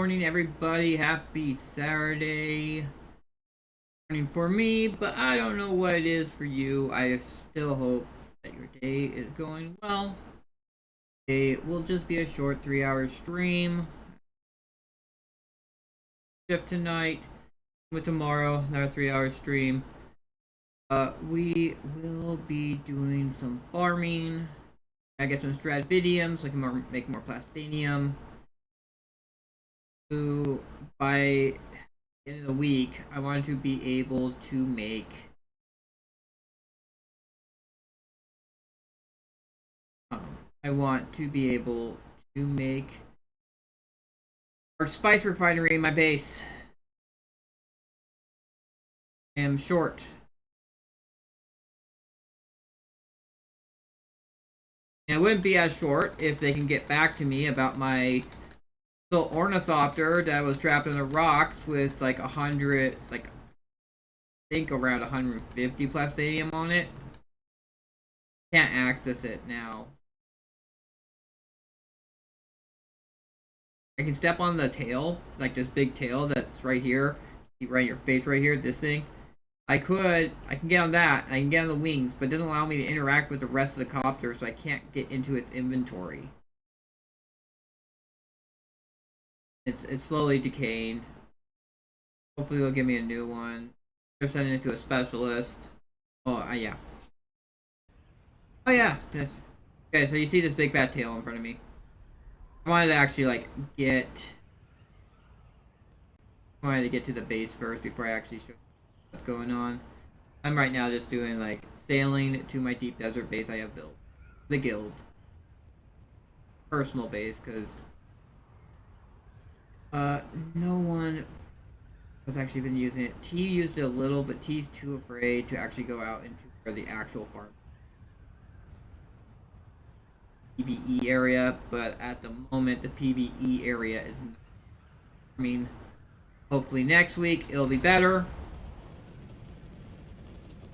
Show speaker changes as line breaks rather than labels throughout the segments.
morning, everybody. Happy Saturday morning for me, but I don't know what it is for you. I still hope that your day is going well. It will just be a short 3-hour stream. Shift tonight with tomorrow, another 3-hour stream. We will be doing some farming. I get some stratividium so I can make more plastinium. So by the end of the week, I wanted to be able to make I want to be able to make our spice refinery in my base. I am short. And it wouldn't be as short if they can get back to me about my little ornithopter that was trapped in the rocks with like 100, I think around 150 plastinium on it. Can't access it now. I can step on the tail, like this big tail that's right here, right in your face right here, this thing. I can get on that, I can get on the wings, but it doesn't allow me to interact with the rest of the copter, so I can't get into its inventory. It's slowly decaying. Hopefully they'll give me a new one. They're sending it to a specialist. Oh, yeah. Oh, yeah. Okay, so you see this big fat tail in front of me. I wanted to actually, I wanted to get to the base first before I actually show what's going on. I'm right now just doing, sailing to my deep desert base I have built. The guild. Personal base, because no one has actually been using it. T used it a little, but T's too afraid to actually go out into where the actual farm PvE area, but at the moment the PvE area is not. I mean, hopefully next week it'll be better.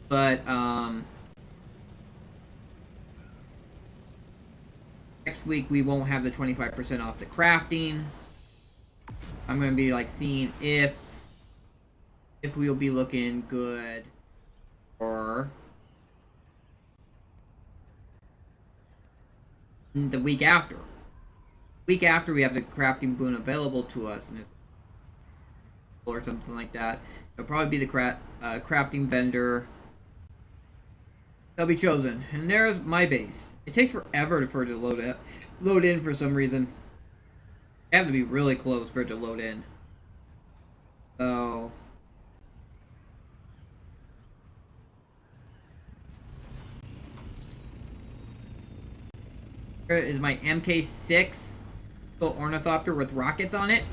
But next week we won't have the 25% off the crafting. I'm gonna be seeing if we'll be looking good or the week after. Week after we have the crafting boon available to us, and or something like that. It'll probably be the crafting vendor that'll be chosen. And there's my base. It takes forever for it to load in for some reason. I have to be really close for it to load in. So here is my MK6 little ornithopter with rockets on it.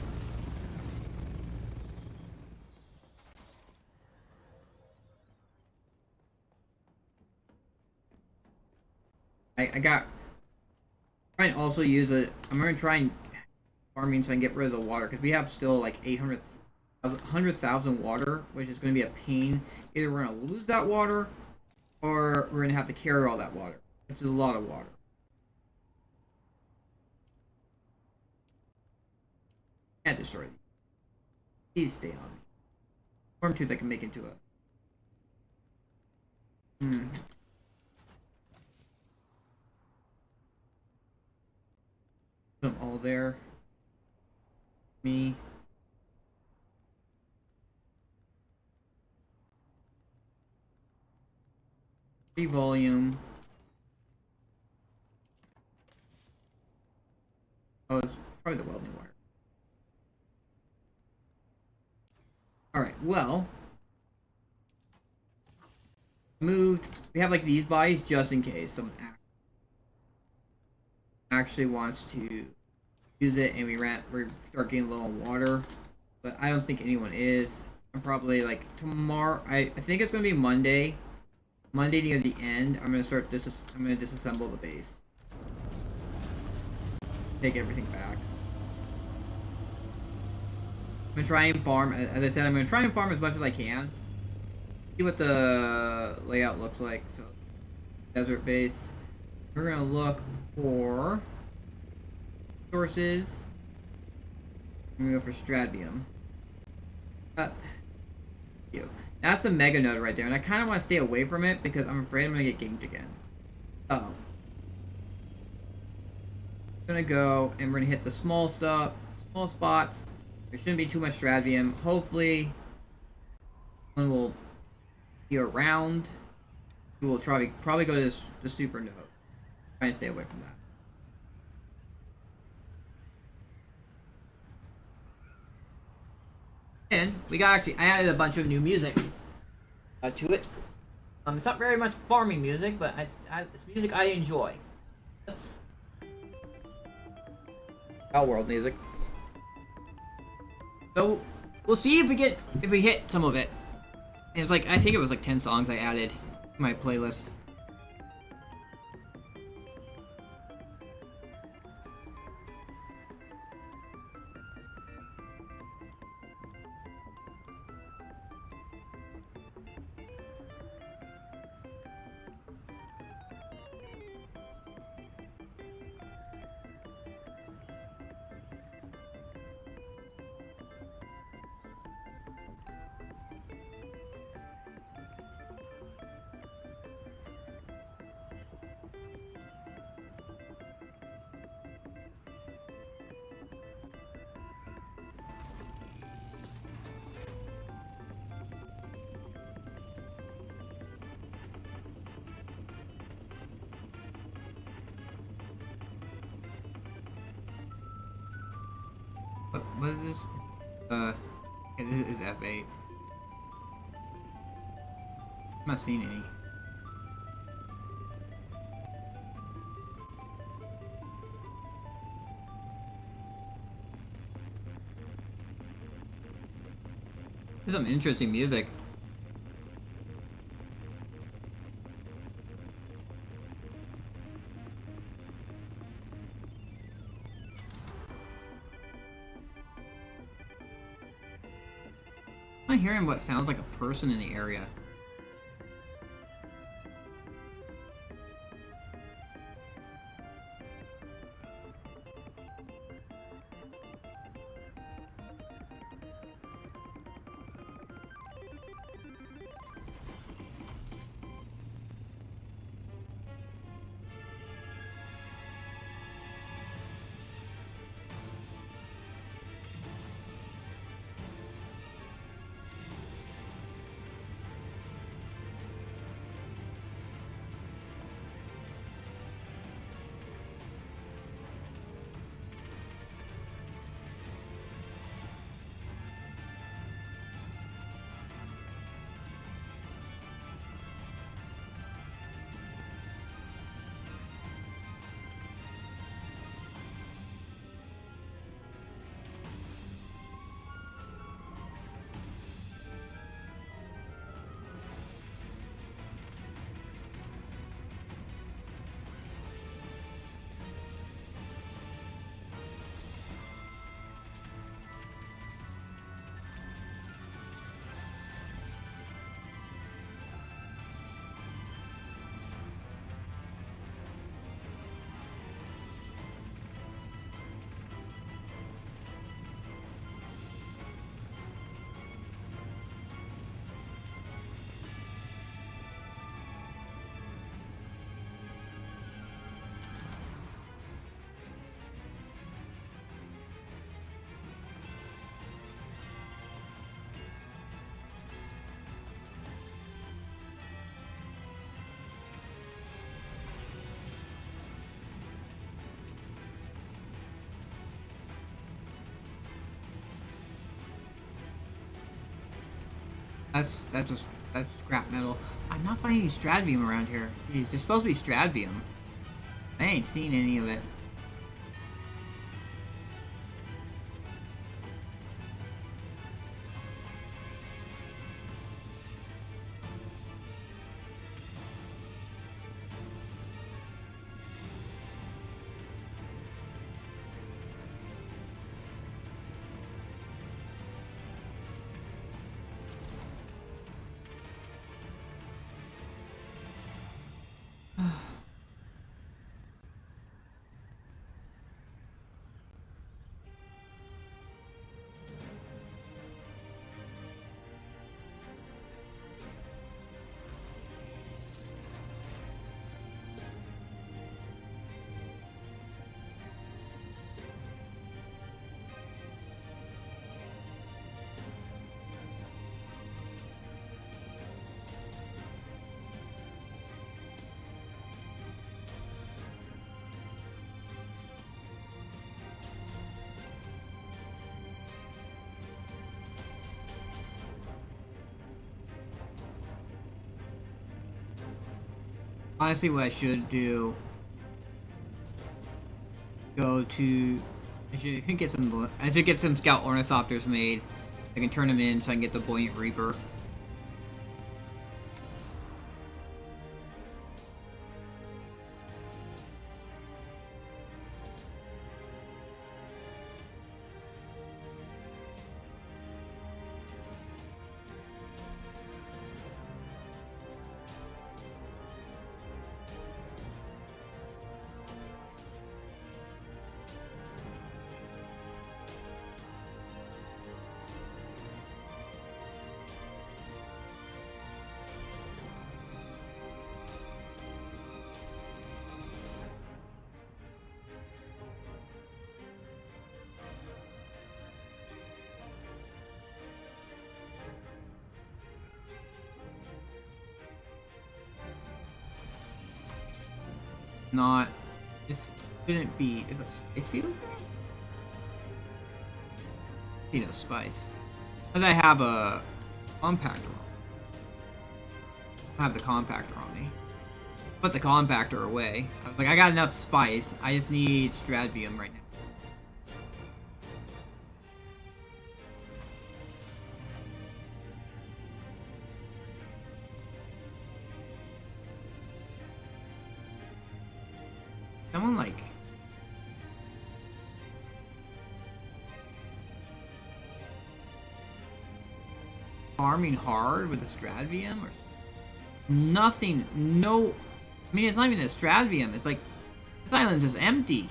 I got try and also use it. I'm gonna try and farming so I can get rid of the water because we have still 100,000 water, which is going to be a pain. Either we're going to lose that water or we're going to have to carry all that water, which is a lot of water. Can't destroy these. Please stay on me. Worm tooth I can make into a put them all there. Me. Free volume. Oh, it's probably the welding wire. Alright, well. Moved. We have these bodies just in case someone actually wants to use it and we start getting low on water, but I don't think anyone is. I'm probably tomorrow. I think it's gonna be Monday near the end. I'm gonna disassemble the base, take everything back. I'm gonna try and farm, as I said, I'm gonna try and farm as much as I can, see what the layout looks like. So desert base, we're gonna look for sources. I'm gonna go for Stradbium. You. That's the Mega Node right there, and I kind of want to stay away from it because I'm afraid I'm gonna get gamed again. Oh. I'm gonna go and we're gonna hit the small spots. There shouldn't be too much Stradbium. Hopefully, one will be around. We will probably go to the Super Node. Trying to stay away from that. And I added a bunch of new music to it. It's not very much farming music, but it's music I enjoy. That's Outworld music. So we'll see if we hit some of it. And it's like I think it was like 10 songs I added to my playlist. What is this? Okay, this is F8. I'm not seeing any. There's some interesting music. I'm hearing what sounds like a person in the area. That's scrap metal. I'm not finding any Stradbium around here. Jeez, there's supposed to be Stradbium. I ain't seen any of it. Honestly, what I should do, go to, I should get some Scout Ornithopters made. I can turn them in so I can get the Buoyant Reaper. Not. This shouldn't be. Is a spice field? See no spice. But I have a compactor. I have the compactor on me. Put the compactor away. I was like, I got enough spice. I just need stradbium right now. Someone like farming hard with a stradbium or nothing. No, I mean it's not even a stradbium. It's like this island's just empty.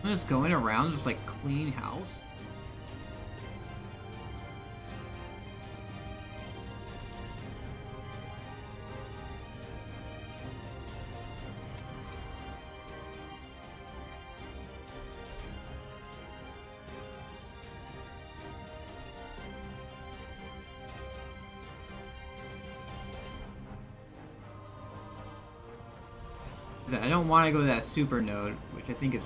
I'm just going around just like clean house. I don't want to go to that super node, which I think is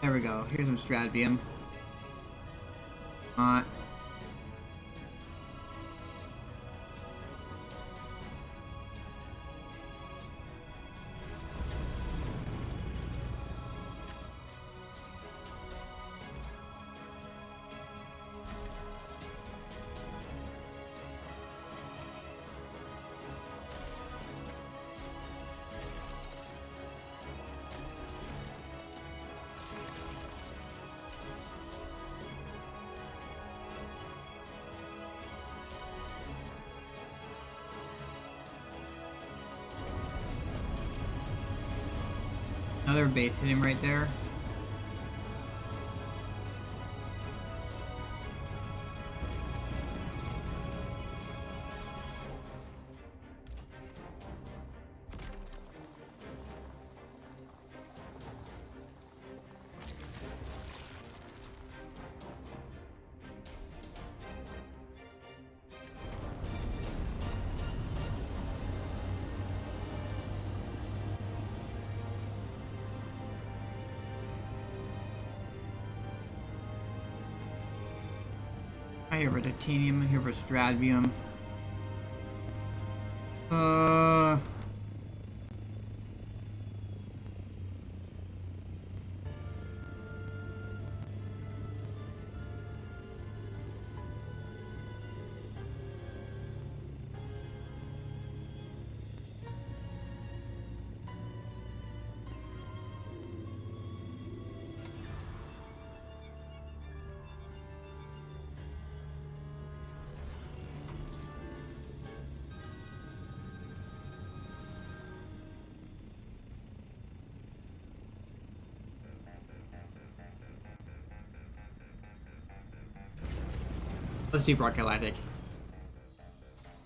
there we go. Here's some stradbium. Another base hit him right there. I hear for titanium, I hear for stradbium. Let's do Rock Galactic.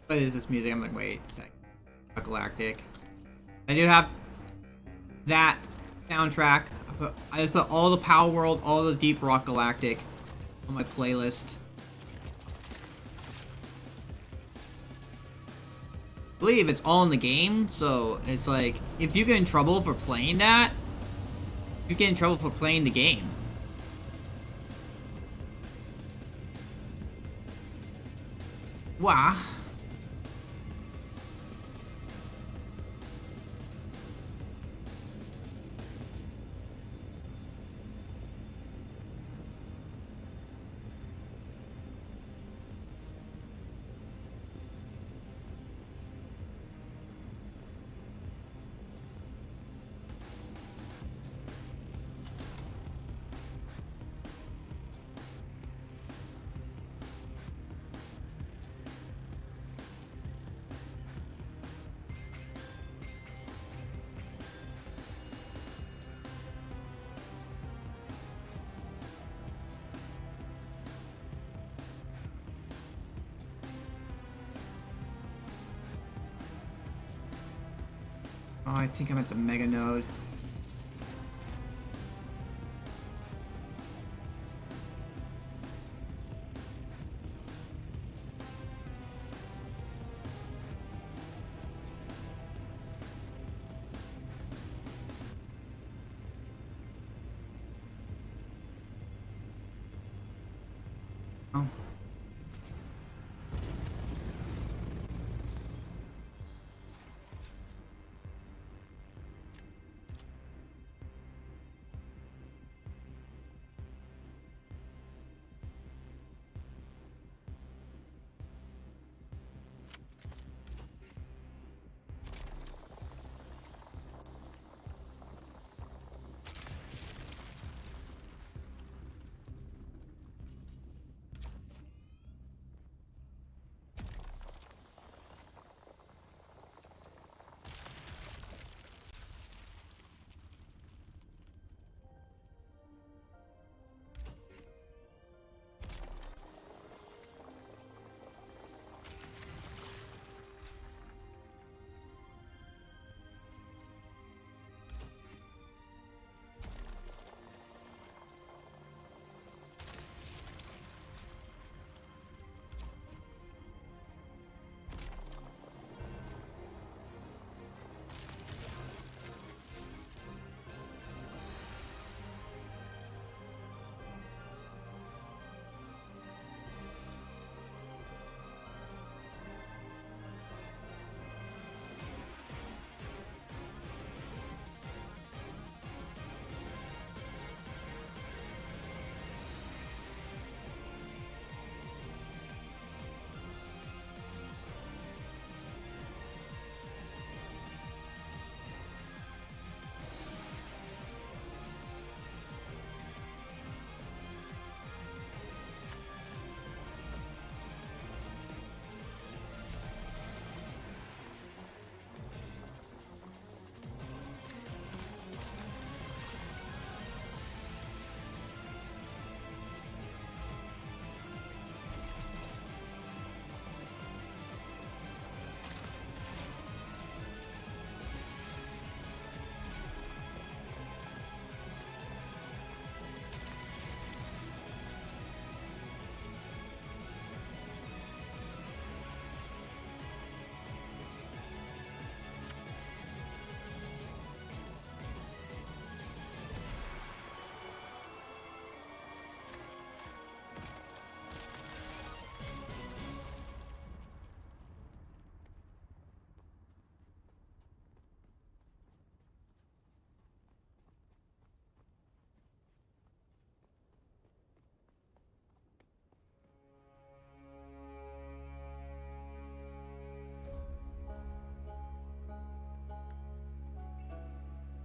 What is this music? I'm like, wait a second. Rock Galactic. I do have that soundtrack. I just put all the Power World, all the Deep Rock Galactic on my playlist. I believe it's all in the game, so it's like, if you get in trouble for playing that, you get in trouble for playing the game. Wow. Oh, I think I'm at the Mega Node. Oh.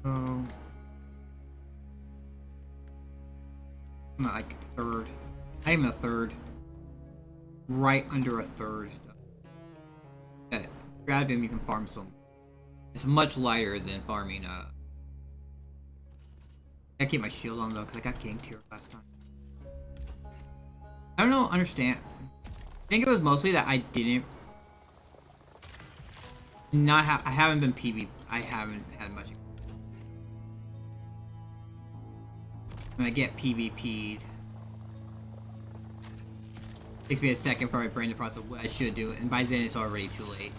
Oh. I'm at like third. I am a third. Right under a third. Okay. Grab him, you can farm some. It's much lighter than farming I keep my shield on though, because I got ganked here last time. I don't understand. think it was mostly that I didn't not I haven't been PvP. I haven't had much. When I get PvP'd, it takes me a second for my brain to process what I should do, and by then it's already too late.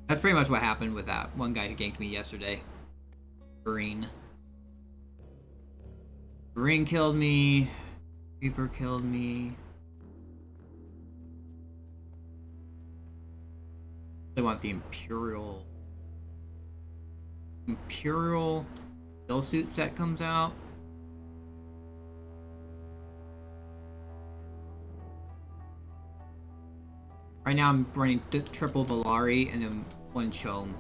That's pretty much what happened with that one guy who ganked me yesterday. Marine. Marine killed me. Reaper killed me. I want the Imperial kill suit set comes out. Right now I'm running triple Valari and then one Chom.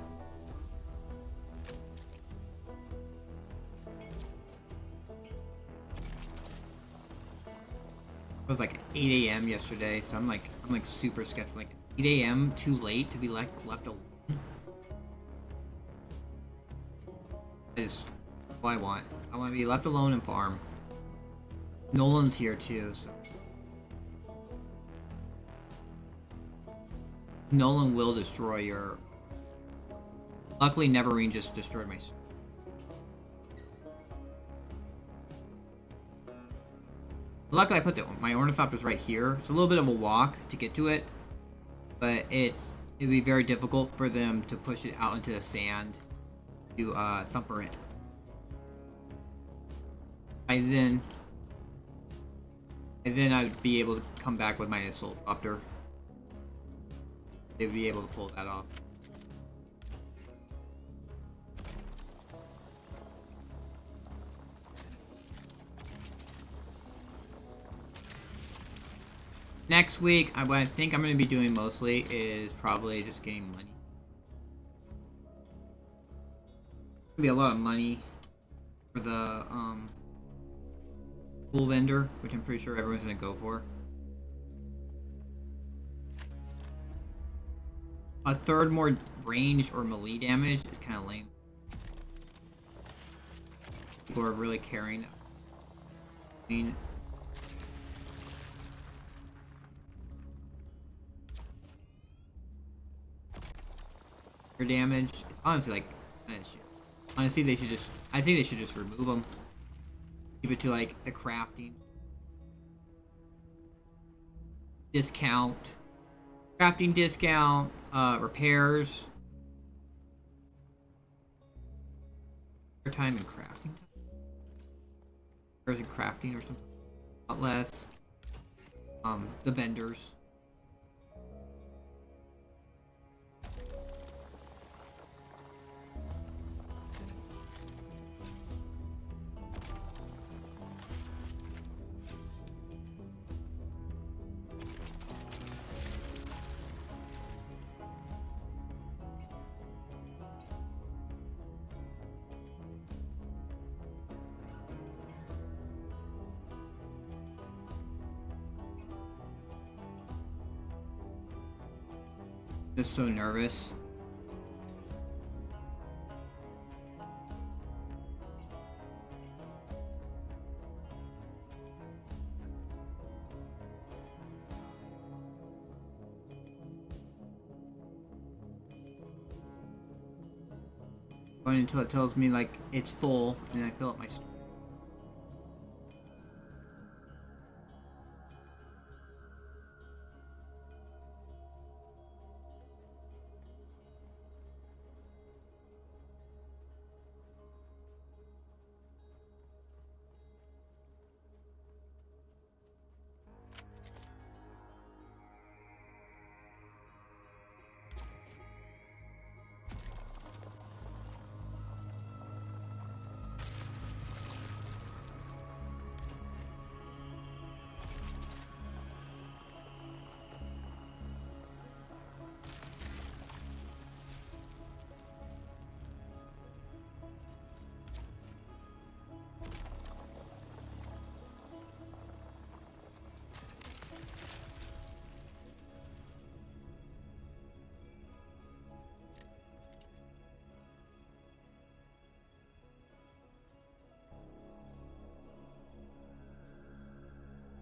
It was like 8 a.m. yesterday, so I'm like super sketchy. Like 8 a.m. too late to be left alone. Is what I want. I want to be left alone and farm. Nolan's here too, so Nolan will destroy your. Luckily, Neverine just destroyed my. Luckily, I put my Ornithopter's right here. It's a little bit of a walk to get to it, but it'd be very difficult for them to push it out into the sand to thumper it. And then I'd be able to come back with my Assault Copter. They'd be able to pull that off. Next week, what I think I'm going to be doing mostly is probably just getting money. Be a lot of money for the pool vendor, which I'm pretty sure everyone's going to go for. A third more range or melee damage is kind of lame. People are really caring. I mean, your damage. It's honestly like shit. Honestly, they should just. I think they should just remove them. Keep it to like the crafting discount, crafting discount, repairs. Time and crafting. Repairs and crafting or something. A lot less. The vendors. Just so nervous. Going until it tells me like it's full, and I fill up my.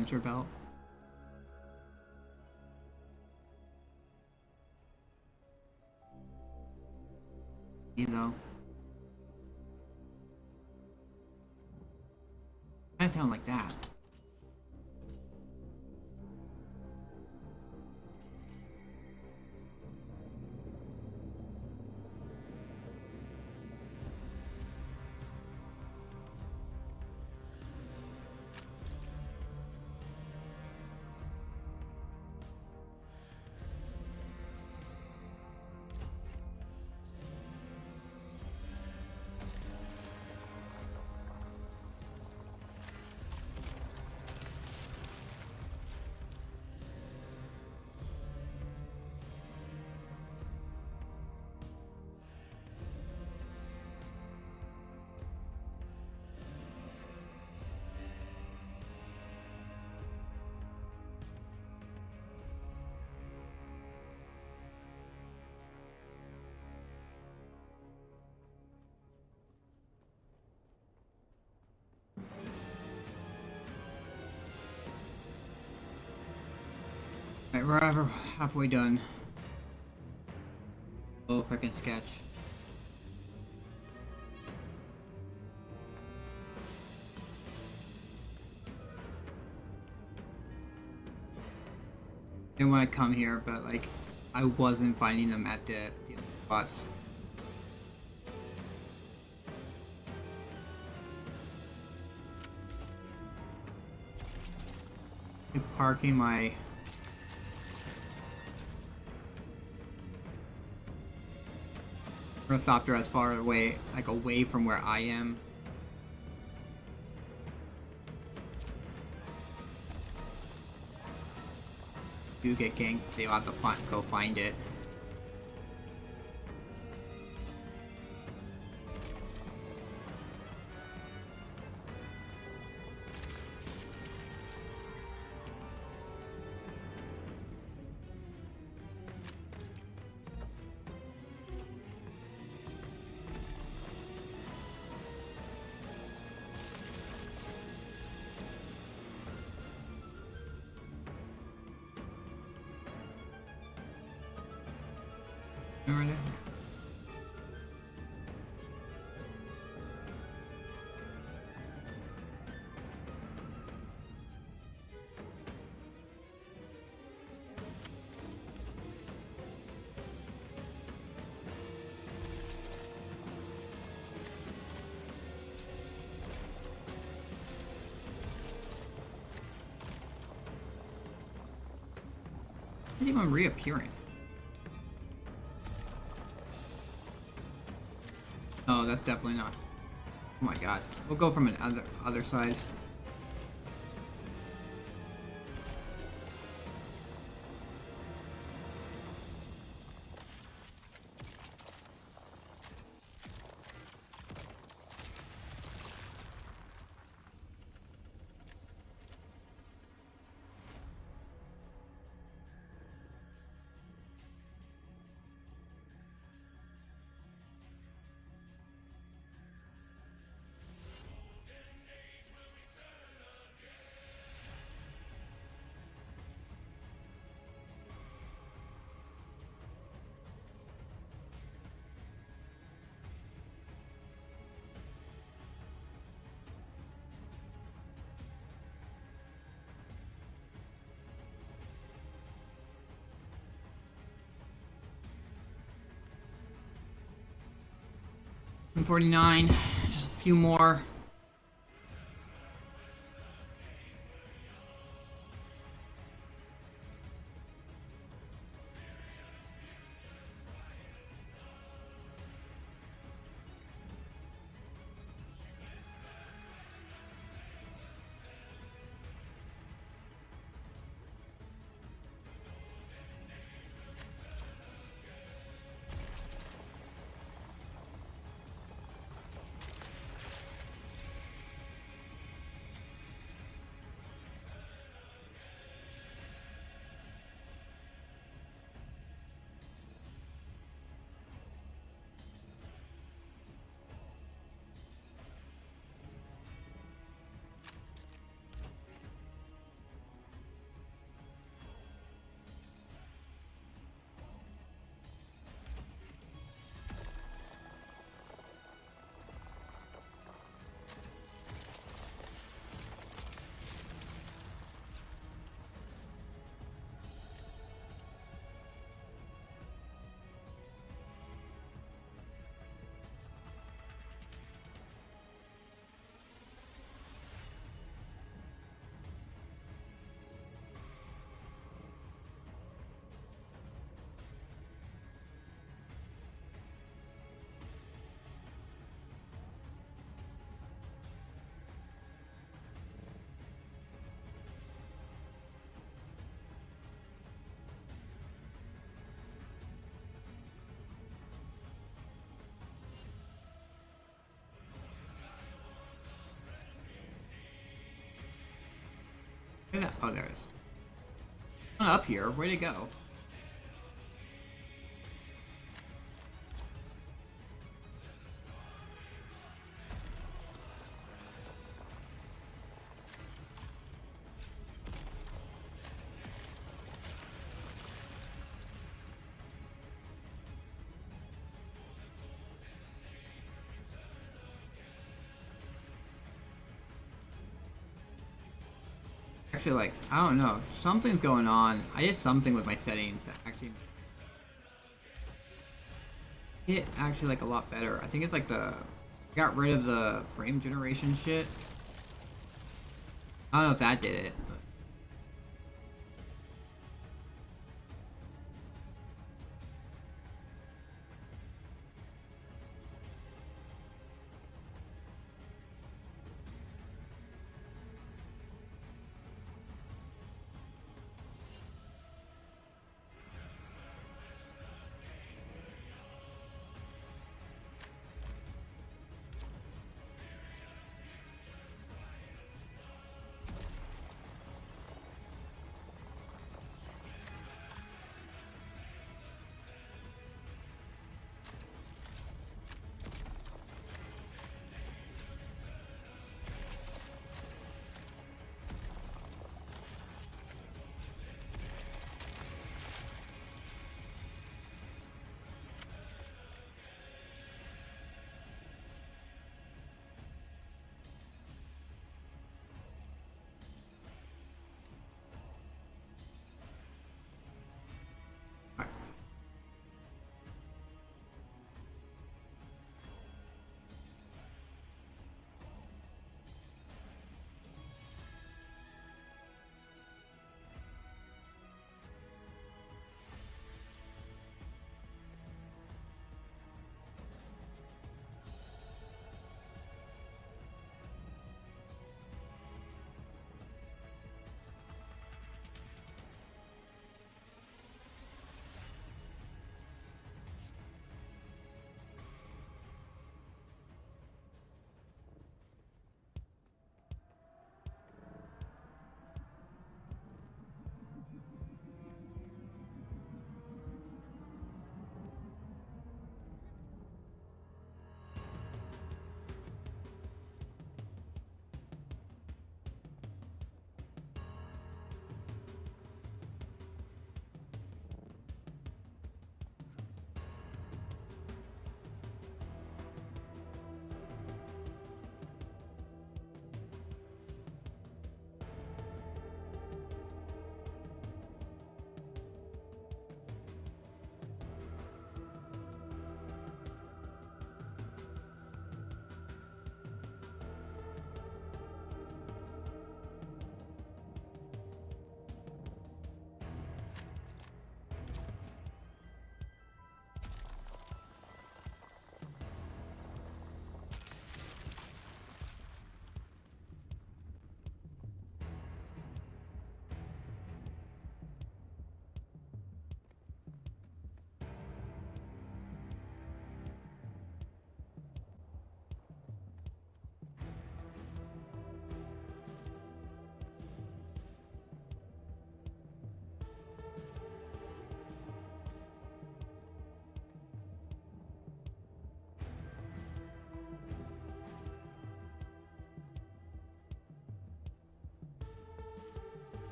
Sensor belt. You know. I sound like that. Alright, we're halfway done. Oh, if I can sketch. Didn't want to come here, but like, I wasn't finding them at the other spots. Parking my Ornithopter as far away, like away from where I am. If you get ganked, they'll have to go find it. Remember that? 'Cause I'm reappearing. Oh, that's definitely not. Oh my god. We'll go from an other side. $149, just a few more. Where's that? Oh, there it is. Not up here. Where'd it go? Actually, like, I don't know. Something's going on. I did something with my settings that actually hit actually like a lot better. I think it's like got rid of the frame generation shit. I don't know if that did it, but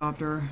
Helicopter.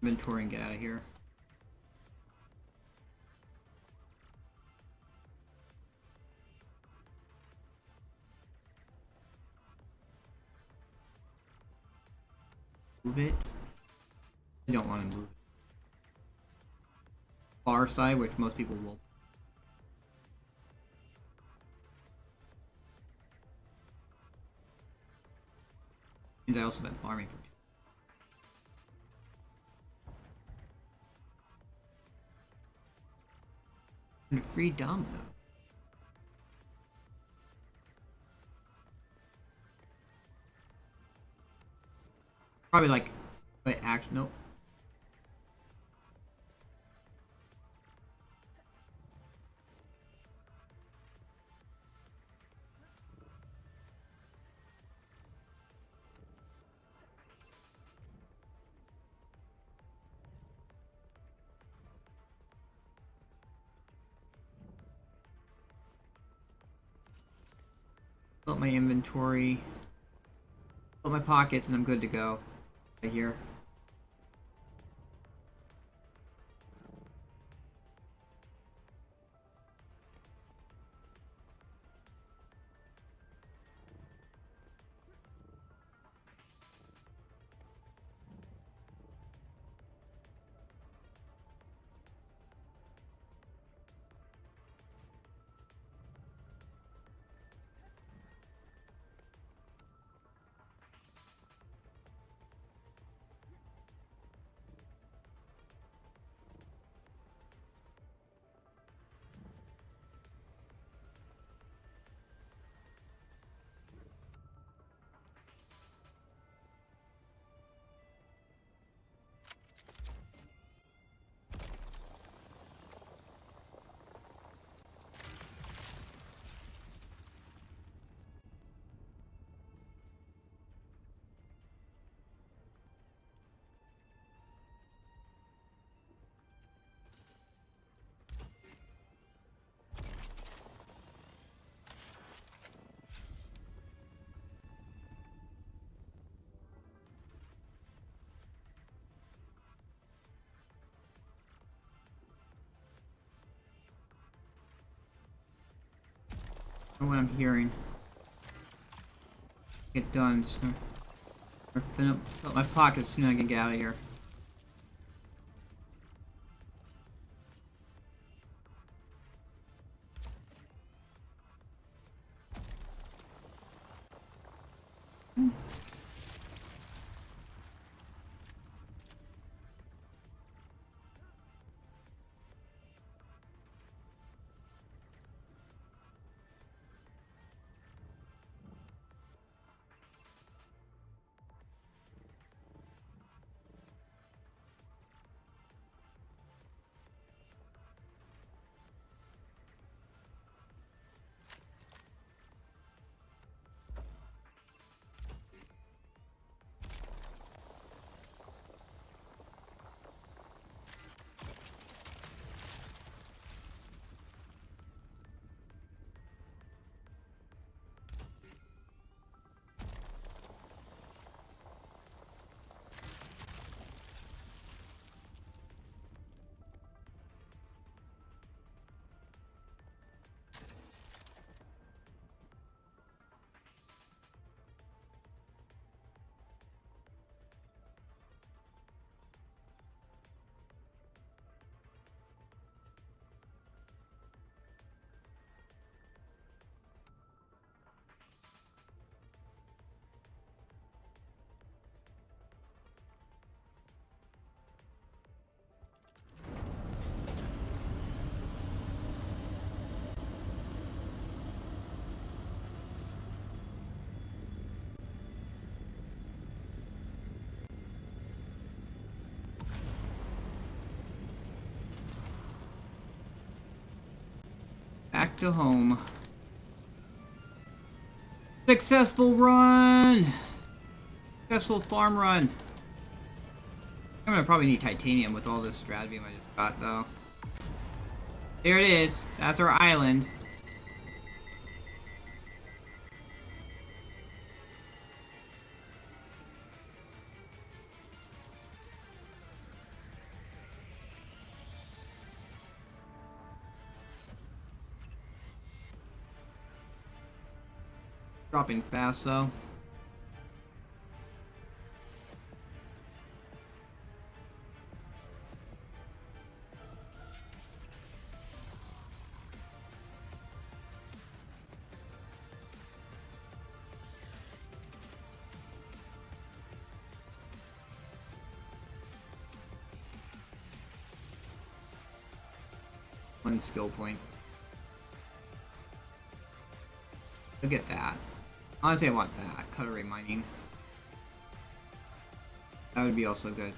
Inventory and get out of here. Move it. I don't want to move it. Far side, which most people will. And I also been farming for 2. And a free domino. Probably like, but actually, nope. Fill up my inventory. Fill up my pockets, and I'm good to go. Right here. Or what I'm hearing. Get done. So fill up my pockets as soon as I can get out of here. Back to home. Successful run! Successful farm run. I'm gonna probably need titanium with all this stratabeam I just got, though. There it is. That's our island. Dropping fast, though. One skill point. Look at that. Honestly, I want that. Cutlery mining. That would be also good.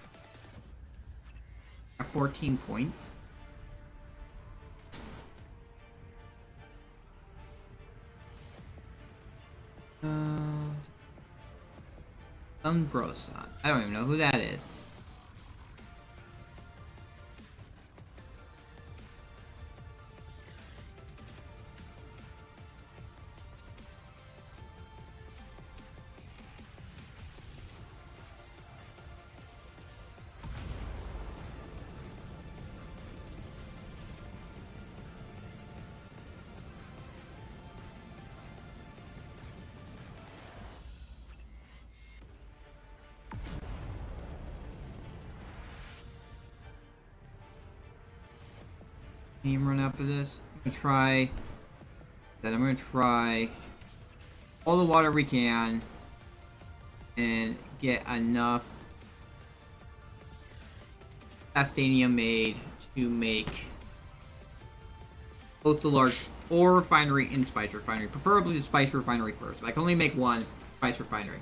At 14 points. Umbrosa. I don't even know who that is. Team run after this. I'm gonna try all the water we can and get enough castanium made to make both the large ore refinery and spice refinery. Preferably the spice refinery first. But I can only make one spice refinery.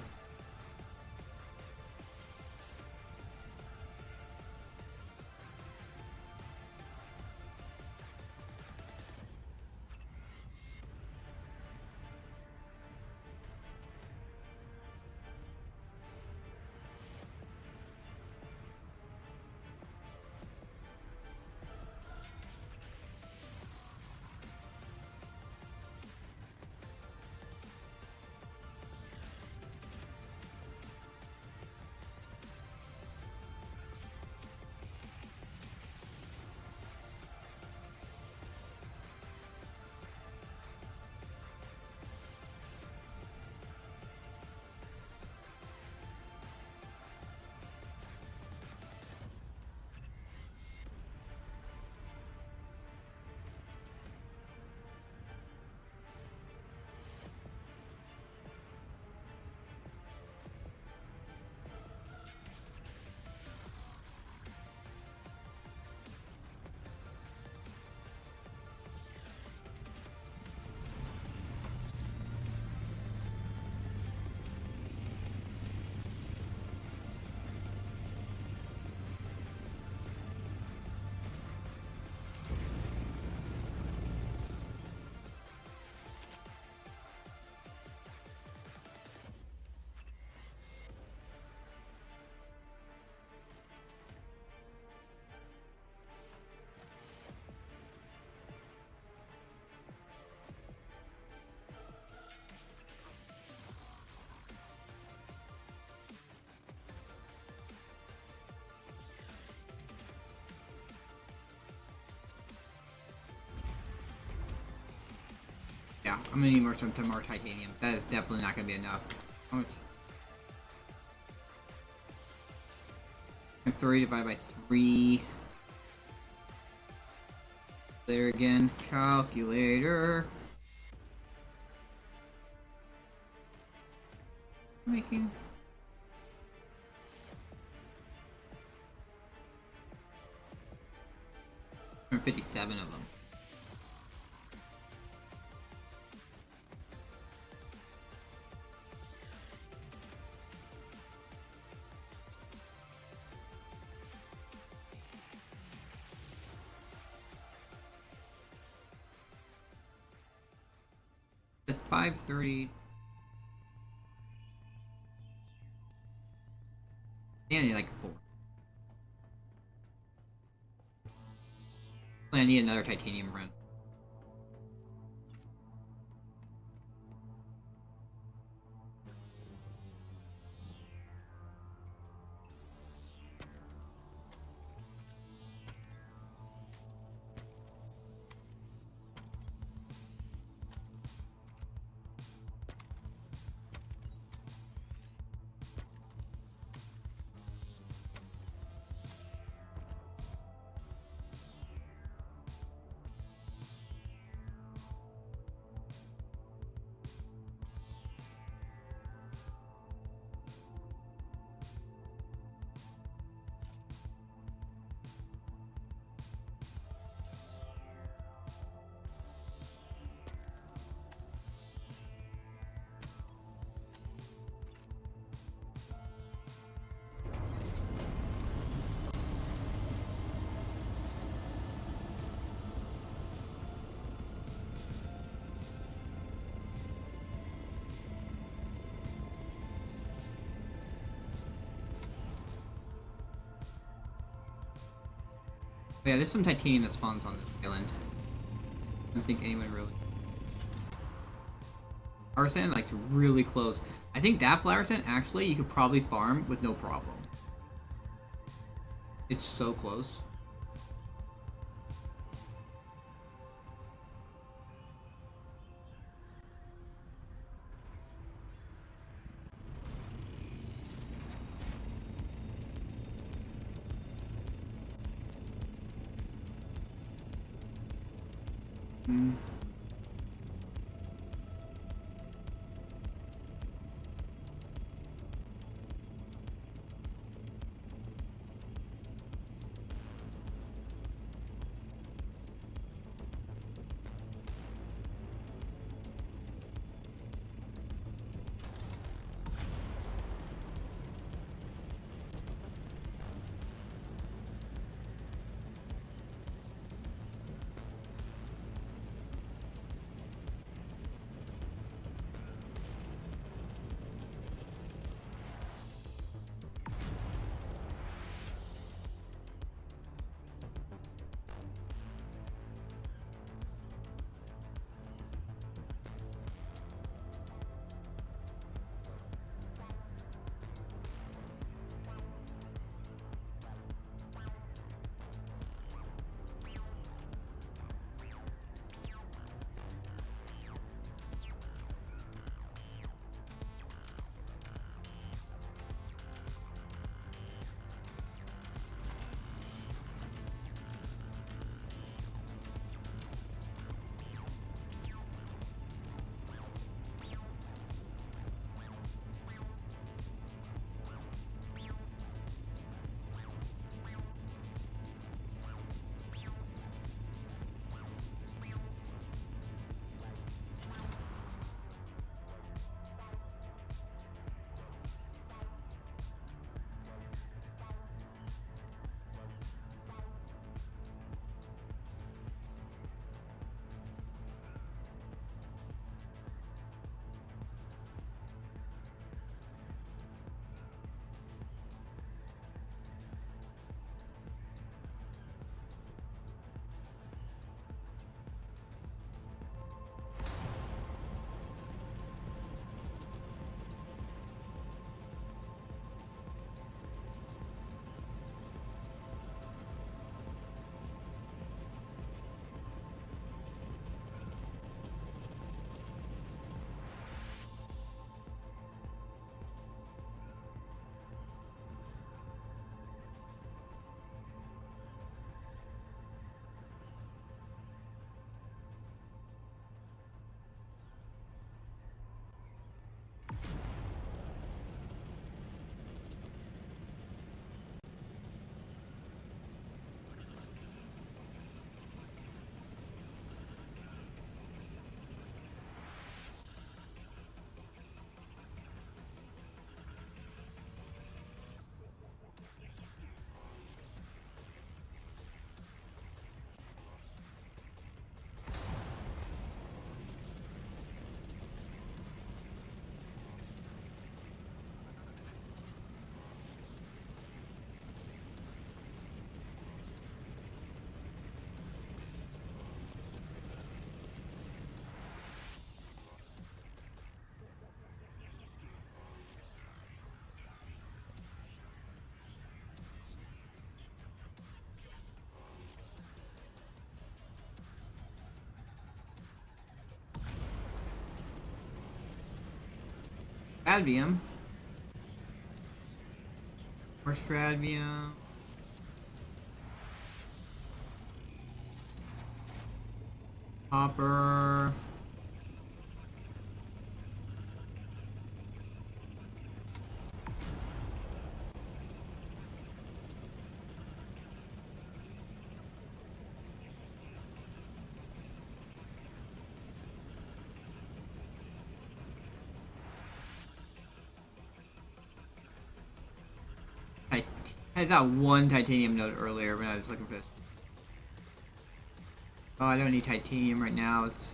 Yeah, I'm gonna need more titanium. That is definitely not gonna be enough. How much? 30 divided by 3. There again. Calculator. Making 57 of them. 530. And I need like 4. I need another titanium run. But yeah, there's some titanium that spawns on this island. I don't think anyone really. Flower sand, like really close. I think that flower sand actually you could probably farm with no problem. It's so close. Mm. Stradvium. More Stradvium. Copper. I got one titanium node earlier when I was looking for this. Oh, I don't need titanium right now. It's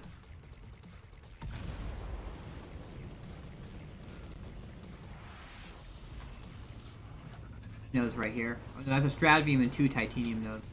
nodes right here. Oh, no, that's a Stradvium and 2 titanium nodes.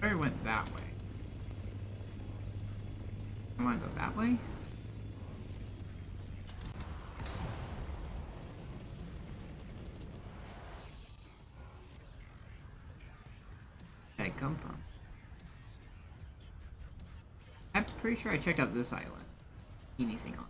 I went that way. I want to go that way? Where did I come from? I'm pretty sure I checked out this island. Anything on.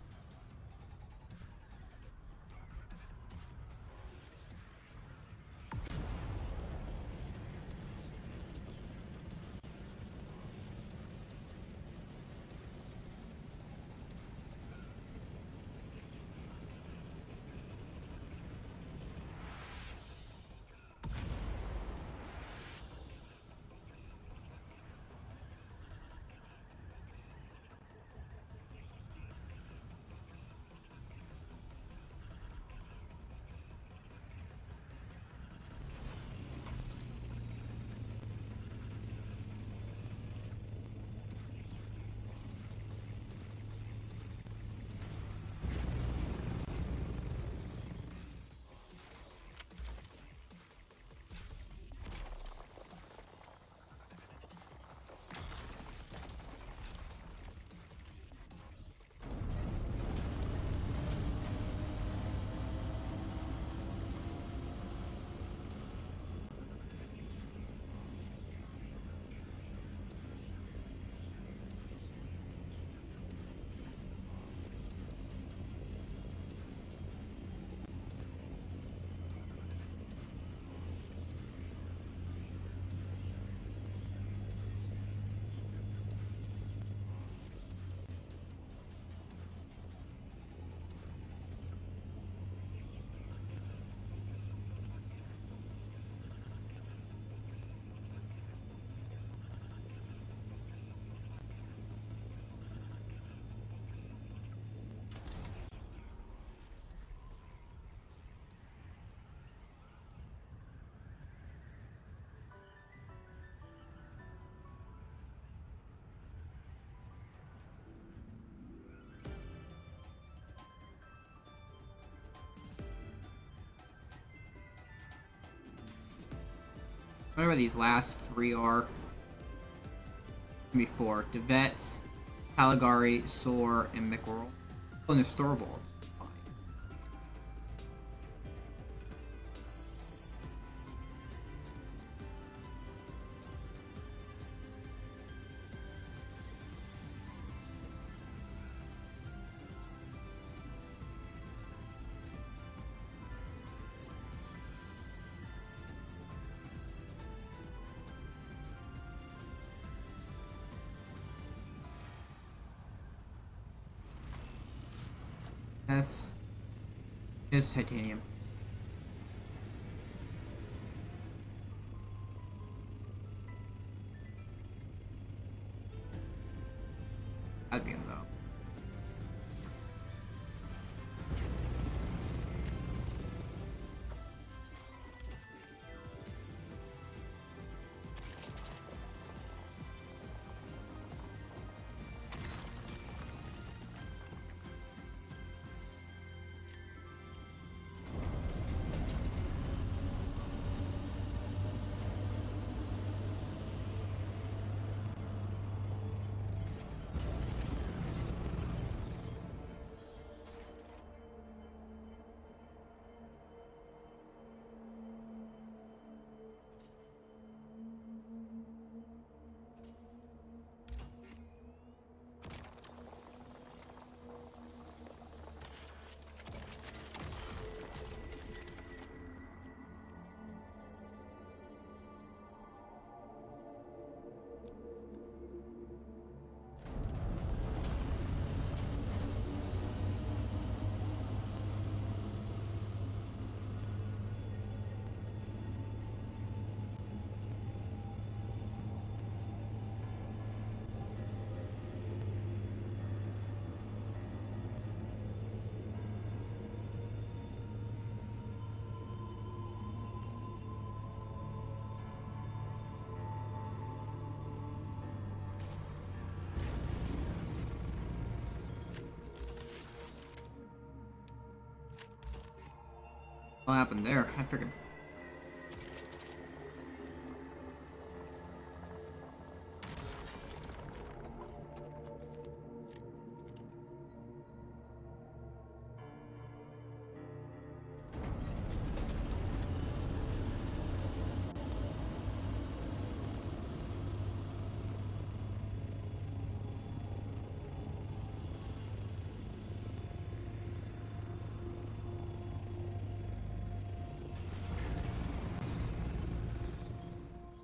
Whatever these last 3 are. Maybe 4. Devets, Caligari, Soar, and Mickerel. Oh, and there's Thorvald. That's is titanium. Cadmium though. What happened there? I figured.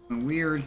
Weird.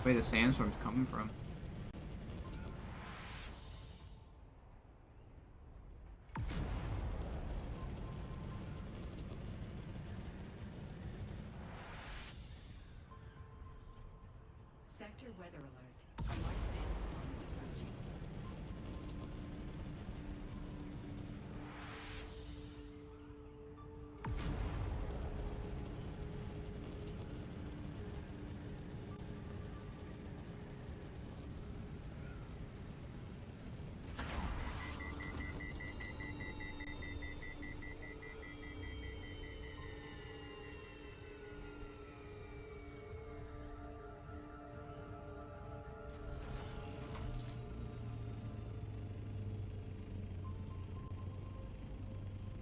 Where the sandstorm's coming from.
Sector weather alert. A large sandstorm is approaching.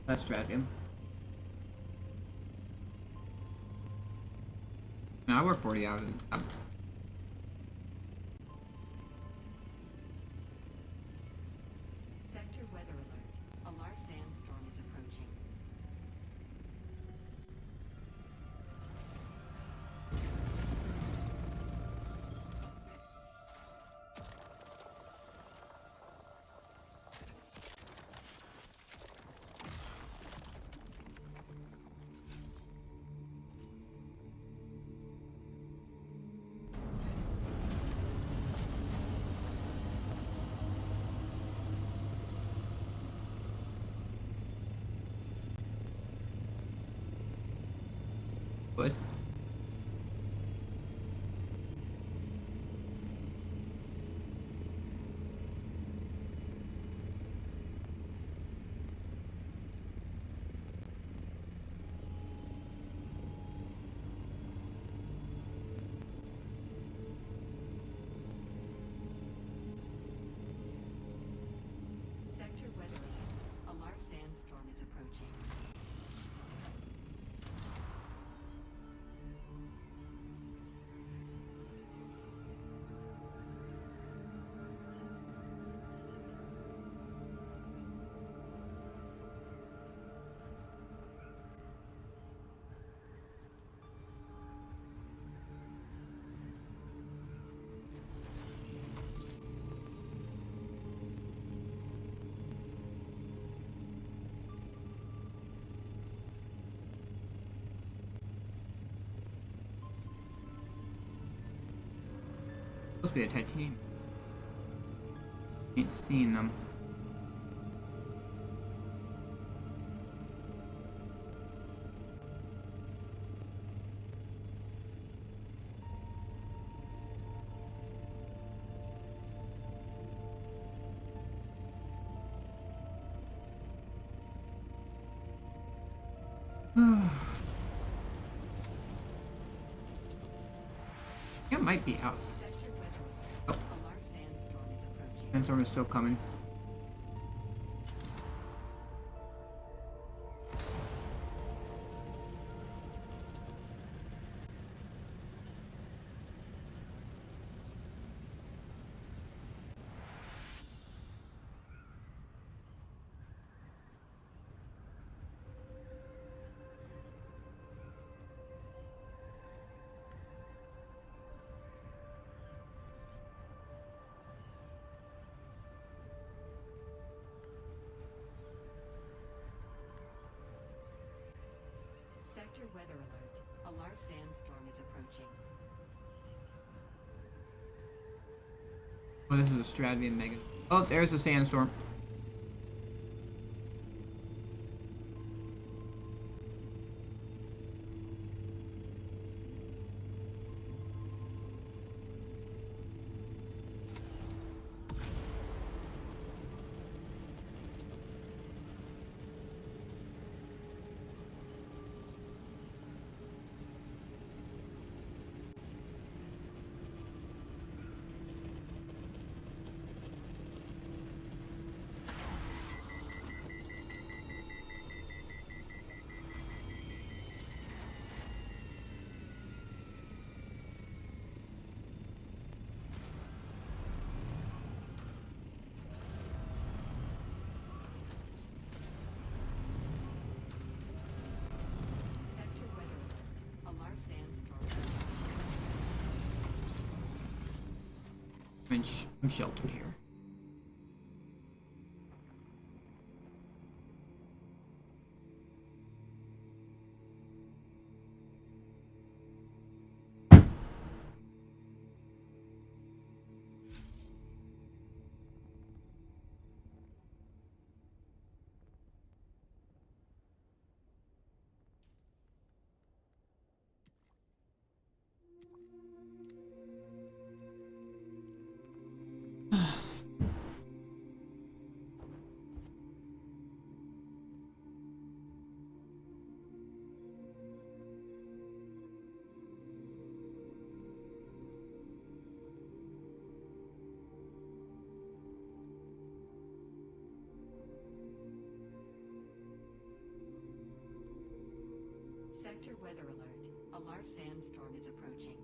Let's drag him. Now we're 40 out.
Sector weather alert. A large sandstorm is approaching.
Good.
Sector weather alert. A large sandstorm is approaching.
Supposed to be a titanium. Ain't seeing them. It might be out.
Sector weather
Oh.
alert. A large sandstorm is approaching.
Sandstorm is still coming.
Sector weather alert. A large sandstorm is approaching.
Oh, this is a Stradian Mega. Oh, there's a sandstorm. I'm sheltered here.
Sector weather alert. A large sandstorm is approaching.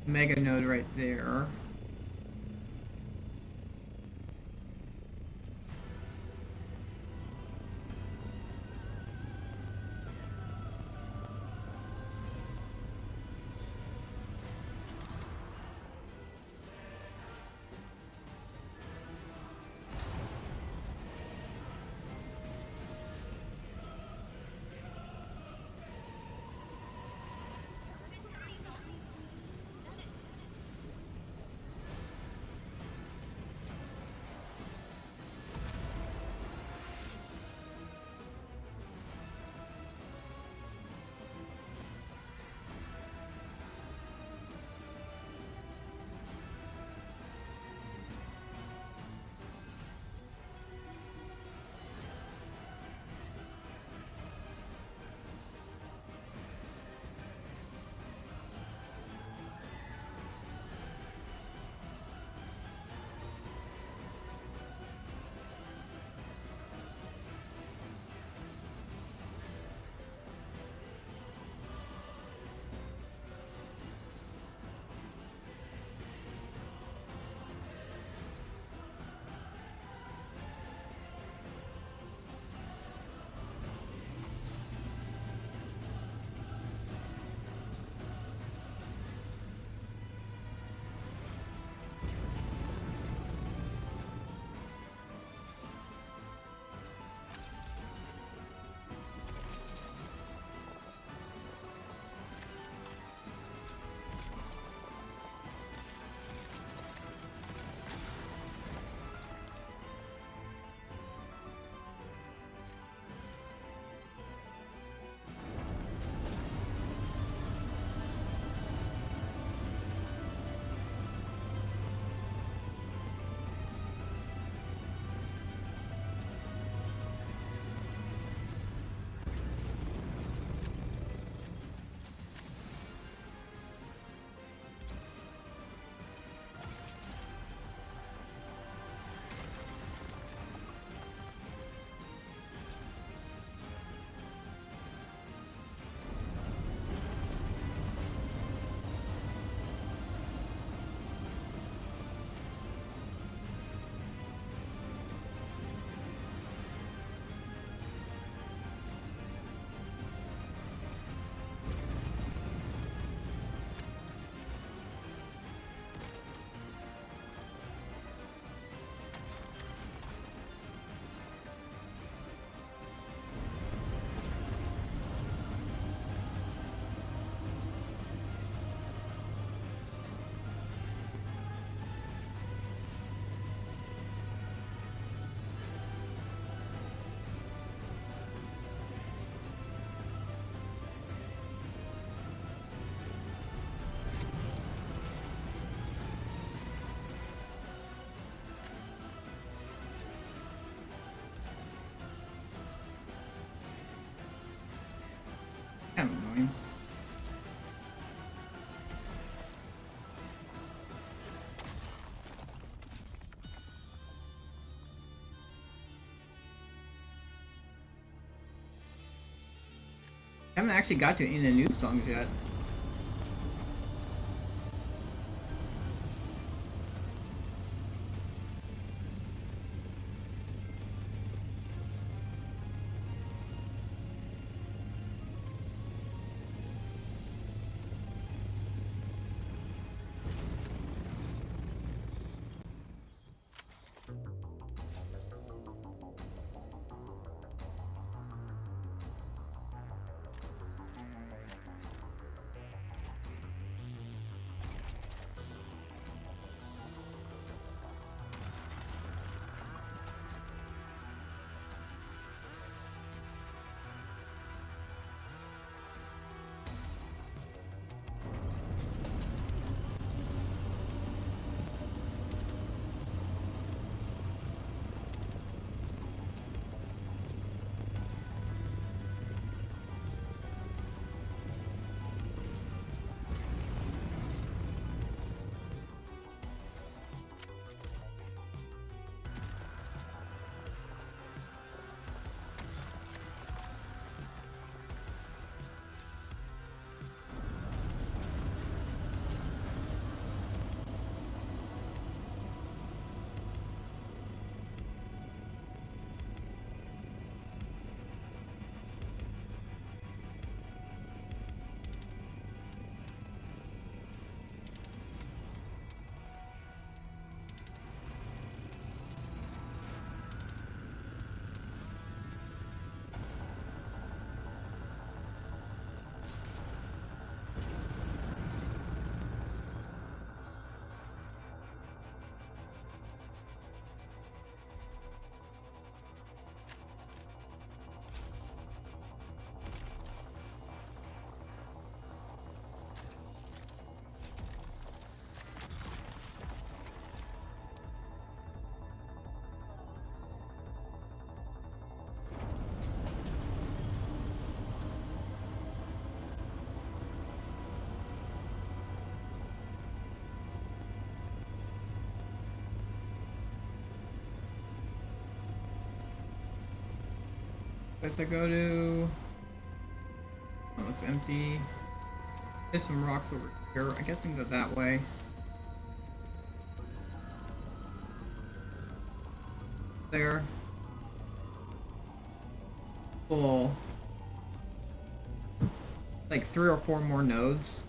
Mega node right there. Kind of annoying. I haven't actually got to any of the new songs yet. Where's I go to? Oh, it looks empty. There's some rocks over here. I guess we can go that way. There. Cool. Like 3 or 4 more nodes.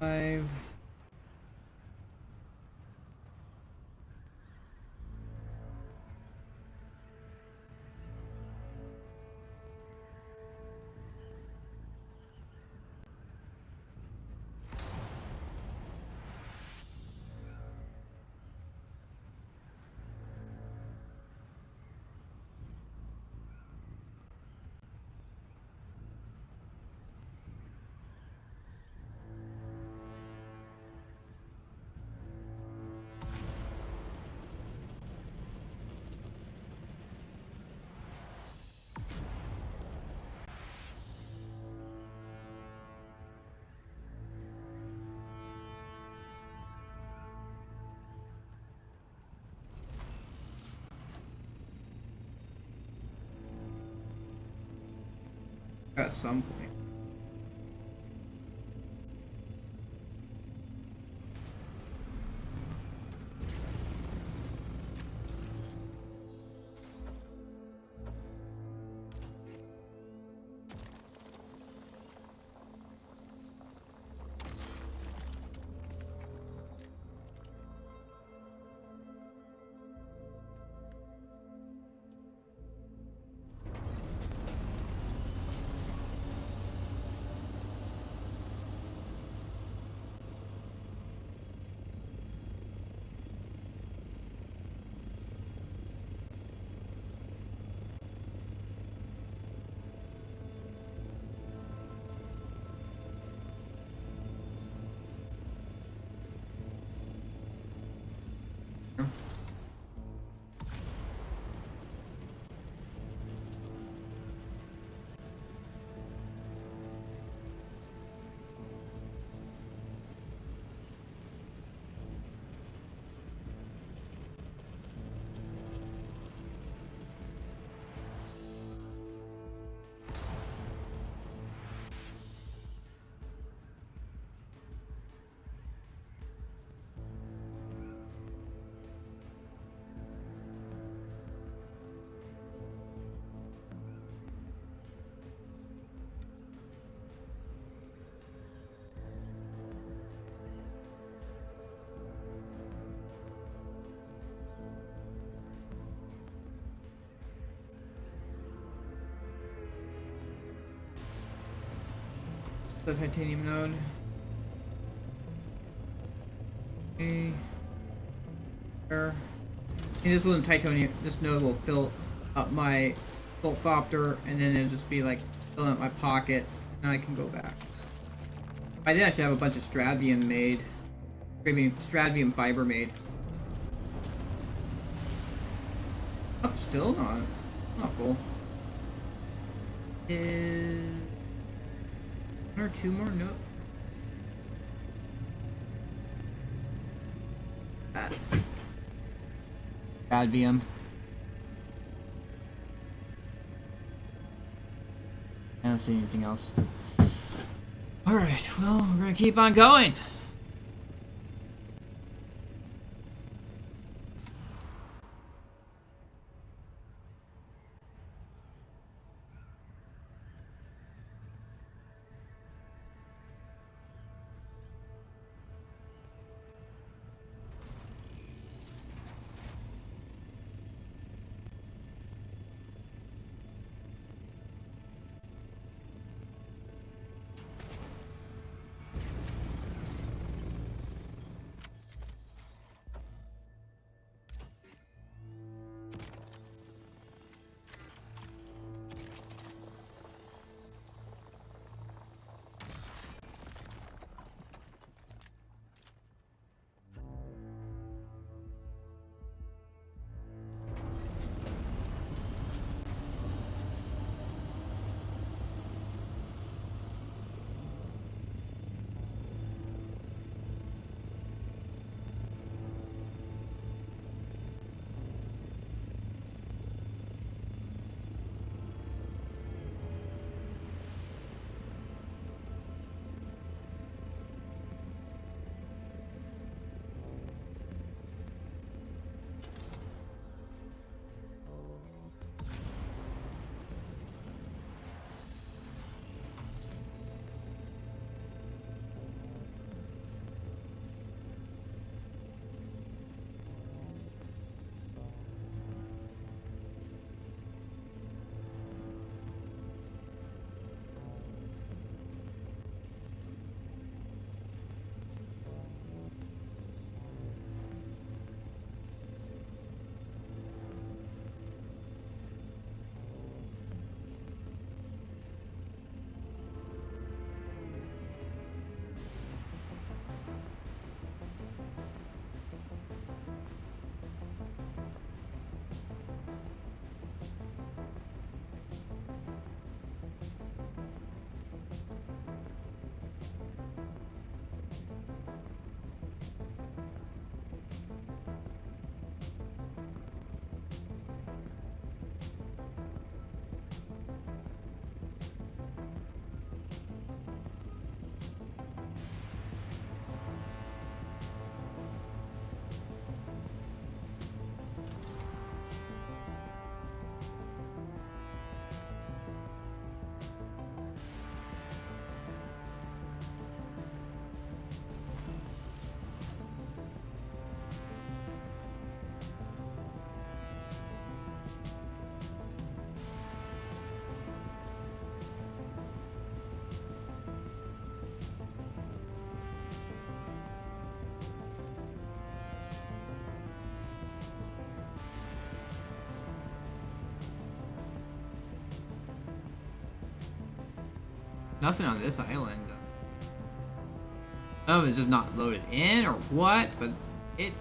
Five. At some point. the titanium node. Okay. There. And this one titanium. This node will fill up my Boltthopter, and then it'll just be like filling up my pockets, and I can go back. I think I should have a bunch of Stravium made. Stravium fiber made. Oh, still not. Not cool. Is one or two more? No. Stravium. I don't see anything else. Alright, well, we're gonna keep on going. Nothing on this island. Oh, it's just not loaded in or what? But it's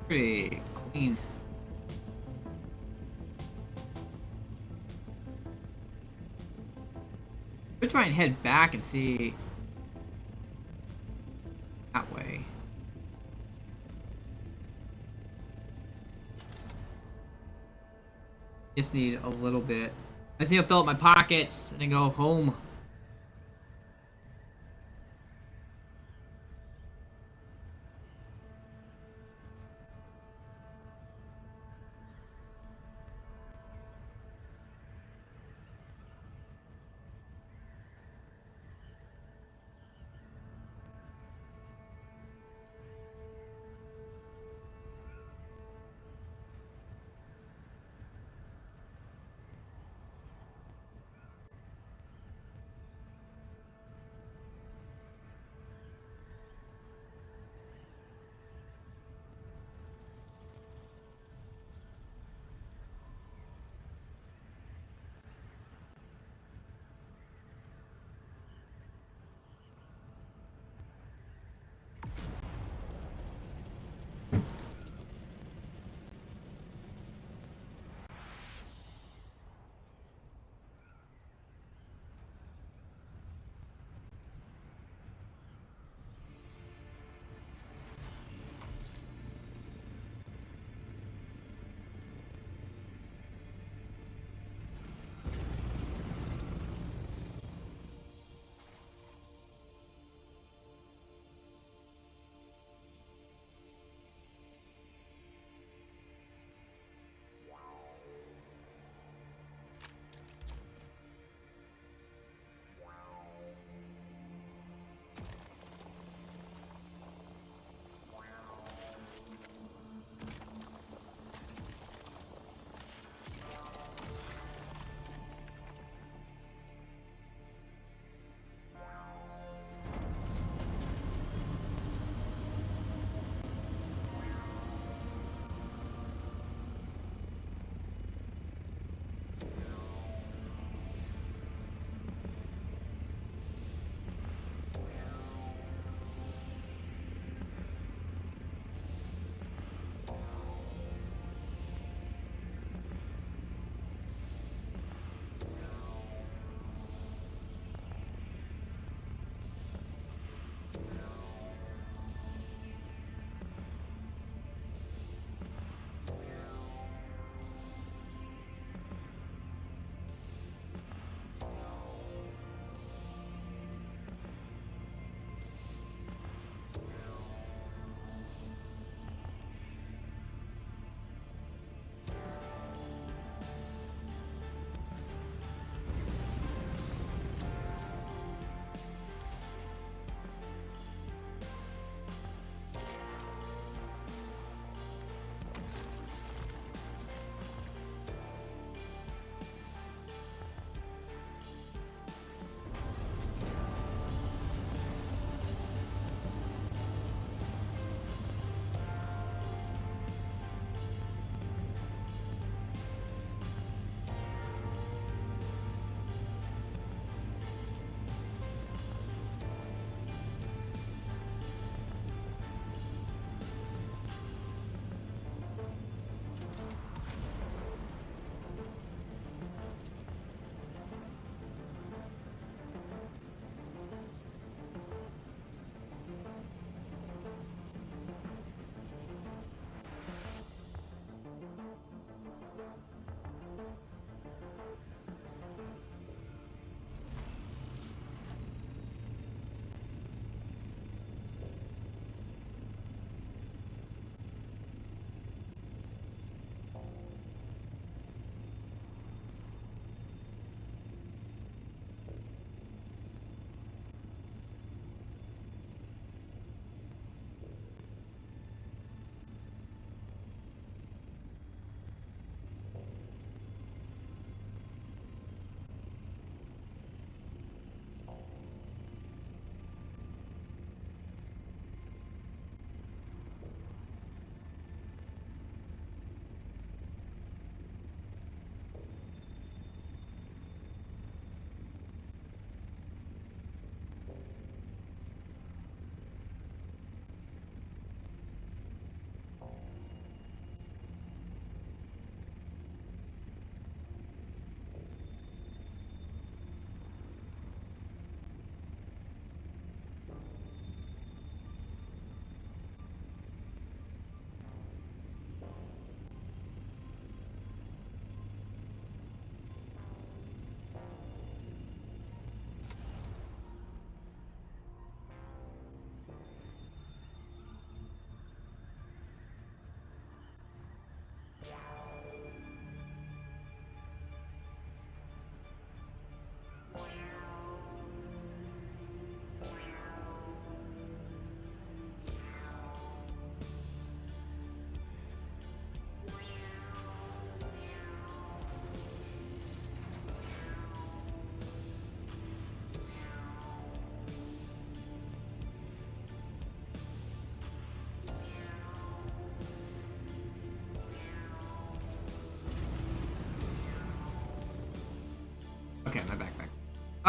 pretty clean. We'll try and head back and see that way. Just need a little bit. I just need to fill up my pockets and then go home.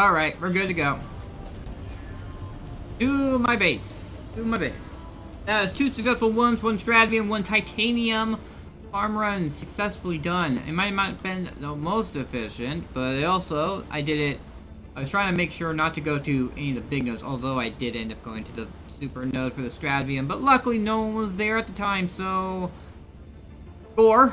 Alright, we're good to go. To my base. To my base. That is 2 successful ones, 1 stradium, 1 titanium. Farm run successfully done. It might not have been the most efficient, but it also, I was trying to make sure not to go to any of the big nodes, although I did end up going to the super node for the stradium, but luckily no one was there at the time, so... Score.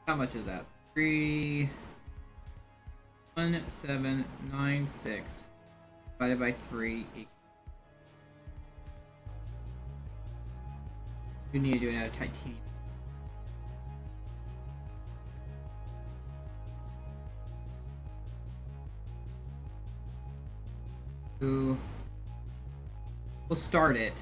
How much is that? 31796 divided by 3 equals. You need to do it out of titanium. We'll start it.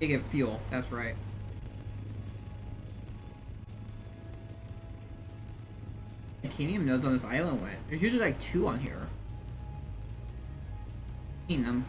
They get fuel, that's right. Titanium nodes on this island went. There's usually like 2 on here. Seen them.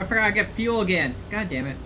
I forgot I get fuel again. God damn it.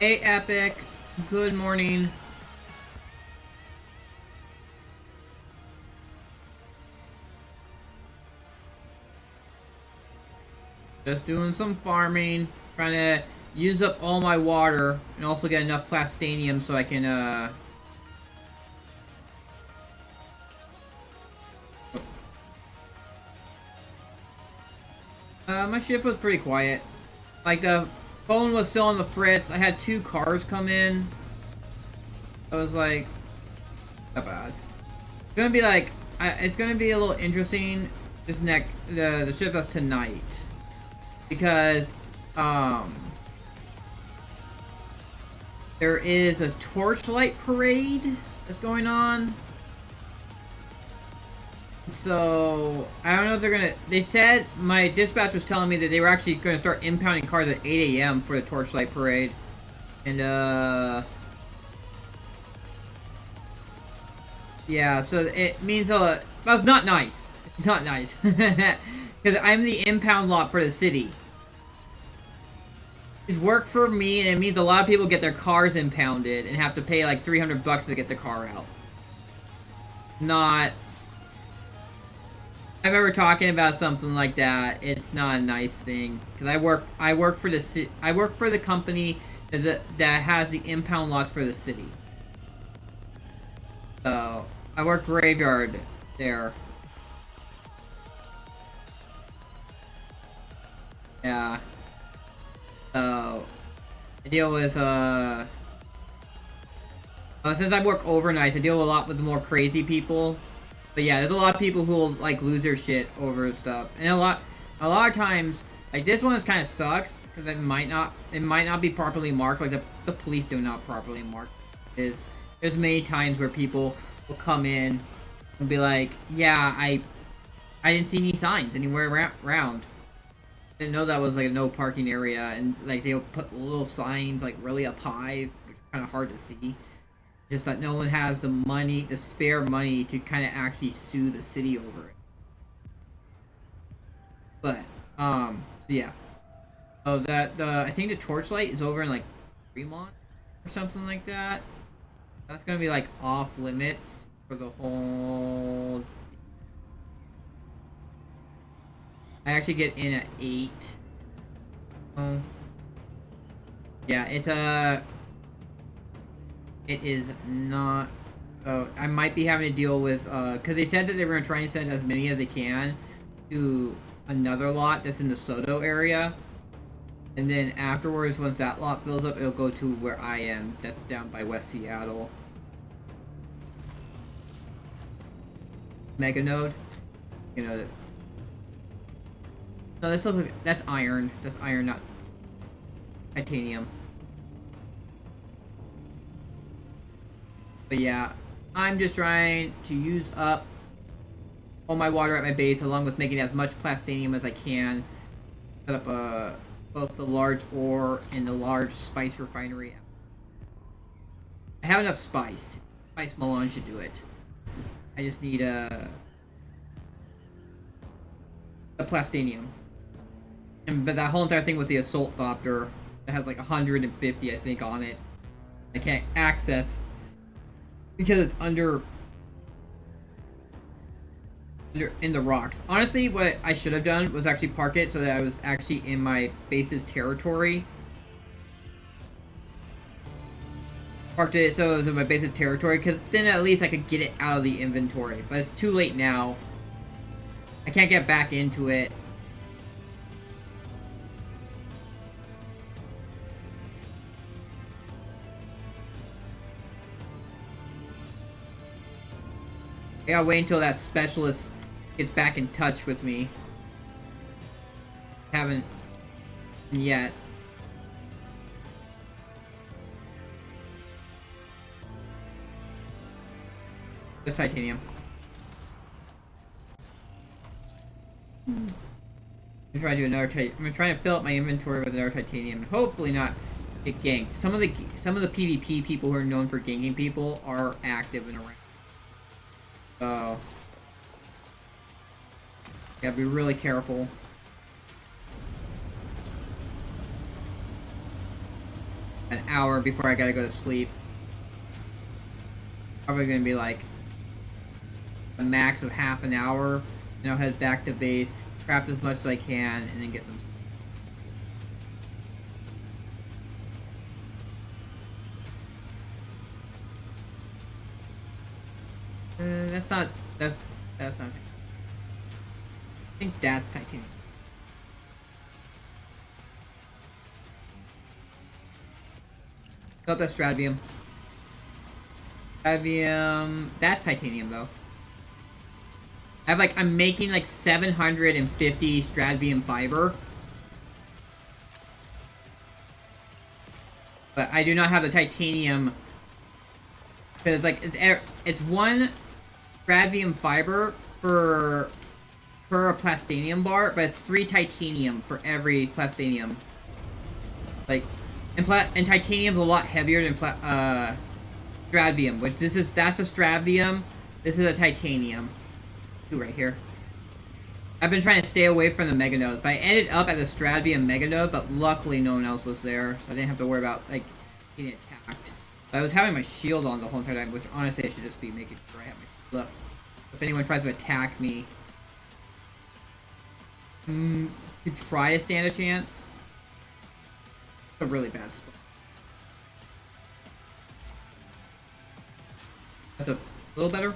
Hey, Epic. Good morning. Just doing some farming, trying to use up all my water, and also get enough plastanium so I can, my shift was pretty quiet. Like, the phone was still on the fritz. I had 2 cars come in. I was like, not bad. It's gonna be like, it's gonna be a little interesting the shift that's tonight. Because, there is a torchlight parade that's going on. So, I don't know if they're gonna... They said, my dispatch was telling me that they were actually gonna start impounding cars at 8 a.m. for the torchlight parade. And, yeah, so it means that's not nice. It's not nice. Because I'm the impound lot for the city. It's work for me, and it means a lot of people get their cars impounded and have to pay like $300 to get the car out. Not... I remember talking about something like that. It's not a nice thing because I work for the company that has the impound lots for the city. So I work graveyard there. Yeah. So I deal with since I work overnight, I deal a lot with the more crazy people. But yeah, there's a lot of people who will like lose their shit over stuff, and a lot of times, like this one kind of sucks because it might not be properly marked. Like the police do not properly mark. There's many times where people will come in and be like, yeah, I didn't see any signs anywhere around. Didn't know that was like a no parking area, and like they'll put little signs like really up high, which are kind of hard to see. Just that no one has the money, the spare money to kind of actually sue the city over it. But, so yeah. Oh, I think the torchlight is over in like Fremont or something like that. That's gonna be like off limits for the whole. I actually get in at 8. Oh. Yeah, it is not. I might be having to deal with because they said that they were gonna try and send as many as they can to another lot that's in the Soto area, and then afterwards, once that lot fills up, it'll go to where I am. That's down by West Seattle. Mega node, you know. No, this looks like that's iron. That's iron, not titanium. But yeah, I'm just trying to use up all my water at my base, along with making as much plastanium as I can. Set up both the large ore and the large spice refinery. I have enough spice. Spice melange should do it. I just need a plastanium. But that whole entire thing with the assault thopter that has like 150, I think, on it, I can't access. Because it's under in the rocks. Honestly, what I should have done was actually park it so that I was actually in my base's territory. Parked it so it was in my base's territory, because then at least I could get it out of the inventory. But it's too late now. I can't get back into it. I gotta wait until that specialist gets back in touch with me. Haven't yet. Just titanium. I'm gonna try to do another I'm gonna try to fill up my inventory with another titanium and hopefully not get ganked. Some of the PvP people who are known for ganking people are active and around. So gotta be really careful. an hour before I gotta go to sleep. Probably gonna be like a max of half an hour, and I'll head back to base, craft as much as I can, and then get some sleep. That's not. I think that's titanium. Oh, that's stradvium. Stradvium. That's titanium though. I'm making like 750 stradvium fiber. But I do not have the titanium. Because it's one stradvium fiber per a plastinium bar, but it's 3 titanium for every plastinium. Like, and titanium's a lot heavier than stradvium, which that's a stradvium. This is a titanium. Two right here. I've been trying to stay away from the mega nodes, but I ended up at the stradvium mega node, but luckily no one else was there, so I didn't have to worry about like getting attacked. But I was having my shield on the whole entire time, which honestly I should just be making sure I have my shield up. If anyone tries to attack me, could try to stand a chance. It's a really bad spot. That's a little better.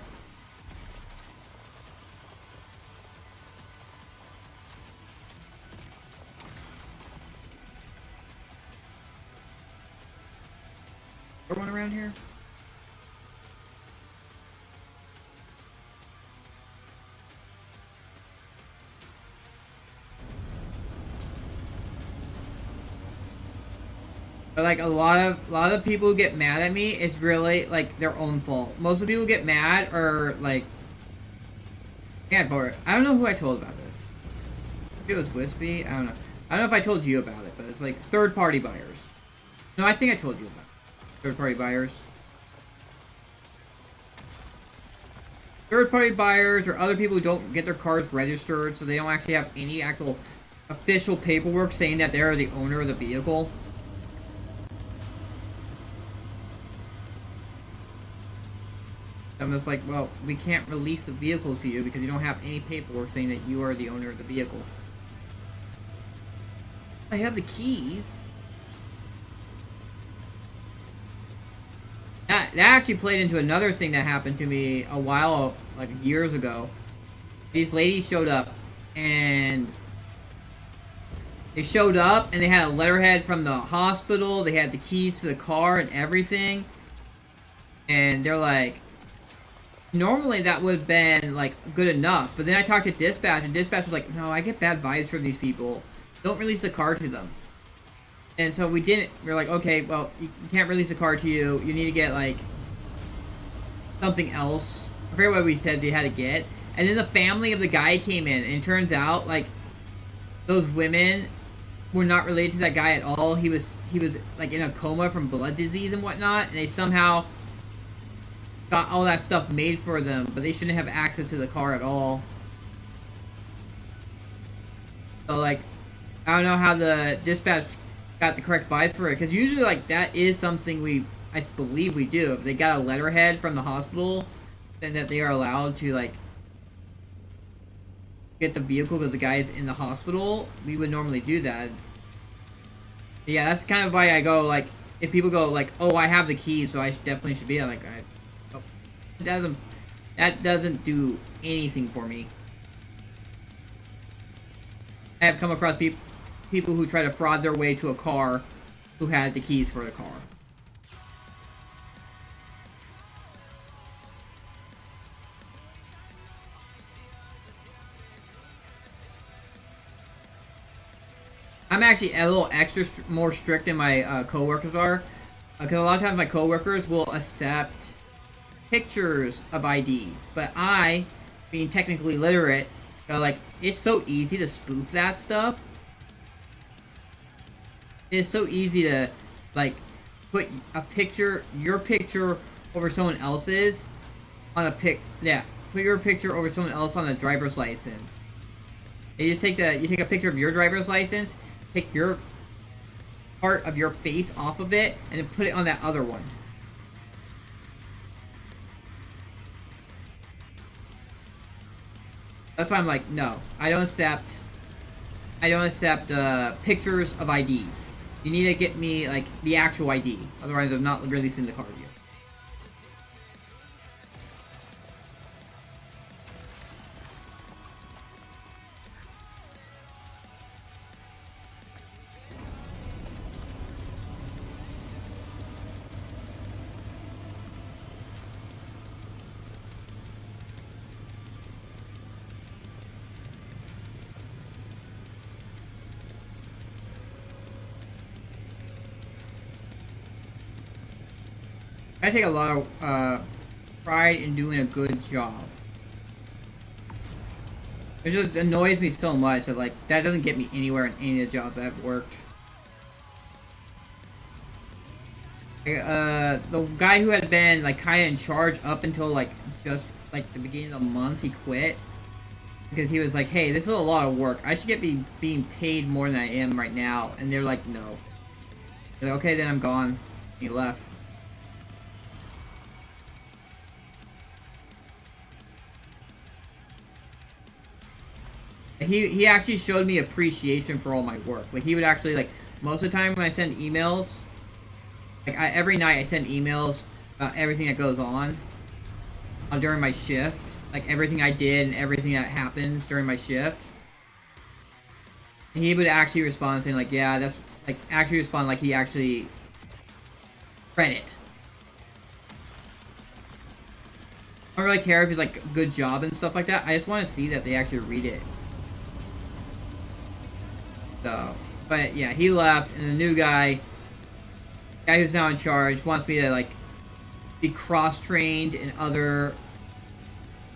One around here? But like a lot of people who get mad at me, it's really like their own fault. Most of the people who get mad are like, yeah, I don't know who I told about this. If it was Wispy, I don't know. I don't know if I told you about it, but it's like third-party buyers. No, I think I told you about it. Third-party buyers. Third-party buyers or other people who don't get their cars registered, so they don't actually have any actual official paperwork saying that they're the owner of the vehicle. I'm just like, well, we can't release the vehicle to you because you don't have any paperwork saying that you are the owner of the vehicle. I have the keys. That actually played into another thing that happened to me a while, like years ago. These ladies showed up, and they had a letterhead from the hospital. They had the keys to the car and everything. And they're like, normally that would have been like good enough. But then I talked to dispatch, and dispatch was like, no, I get bad vibes from these people. Don't release the car to them. And so we didn't. We were like, okay, well, you can't release a car to you. You need to get, like, something else. I forget what we said they had to get. And then the family of the guy came in. And it turns out, like, those women were not related to that guy at all. He was like, in a coma from blood disease and whatnot. And they somehow got all that stuff made for them. But they shouldn't have access to the car at all. So, like, I don't know how the dispatch got the correct buy for it, because usually like that is something I believe we do. If they got a letterhead from the hospital, then that they are allowed to like get the vehicle because the guy is in the hospital, we would normally do that. But yeah, that's kind of why I go like, if people go like, oh, I have the keys, so I definitely should be like, that doesn't do anything for me. I have come across people who try to fraud their way to a car who had the keys for the car. I'm actually a little extra more strict than my coworkers are, because a lot of times my coworkers will accept pictures of IDs, but I, being technically literate, like, it's so easy to spoof that stuff. It's so easy to, like, put your picture over someone else's on a put your picture over someone else on a driver's license. You just take you take a picture of your driver's license, pick your part of your face off of it and then put it on that other one. That's why I'm like, no, I don't accept pictures of IDs. You need to get me like the actual ID, otherwise I'm not releasing the card yet. I take a lot of pride in doing a good job. It just annoys me so much that like that doesn't get me anywhere in any of the jobs I've worked. The guy who had been like kind of in charge up until like just like the beginning of the month, he quit because he was like, "Hey, this is a lot of work. I should being paid more than I am right now." And they're like, "No." They're like, "Okay, then I'm gone." He left. He actually showed me appreciation for all my work. Like he would actually like most of the time when I send emails, like every night I send emails about everything that goes on during my shift, like everything I did and everything that happens during my shift. And he would actually respond saying like, yeah, that's like actually respond like he actually read it. I don't really care if it's like a good job and stuff like that. I just want to see that they actually read it. So, but yeah, he left, and the new guy who's now in charge, wants me to like be cross-trained in other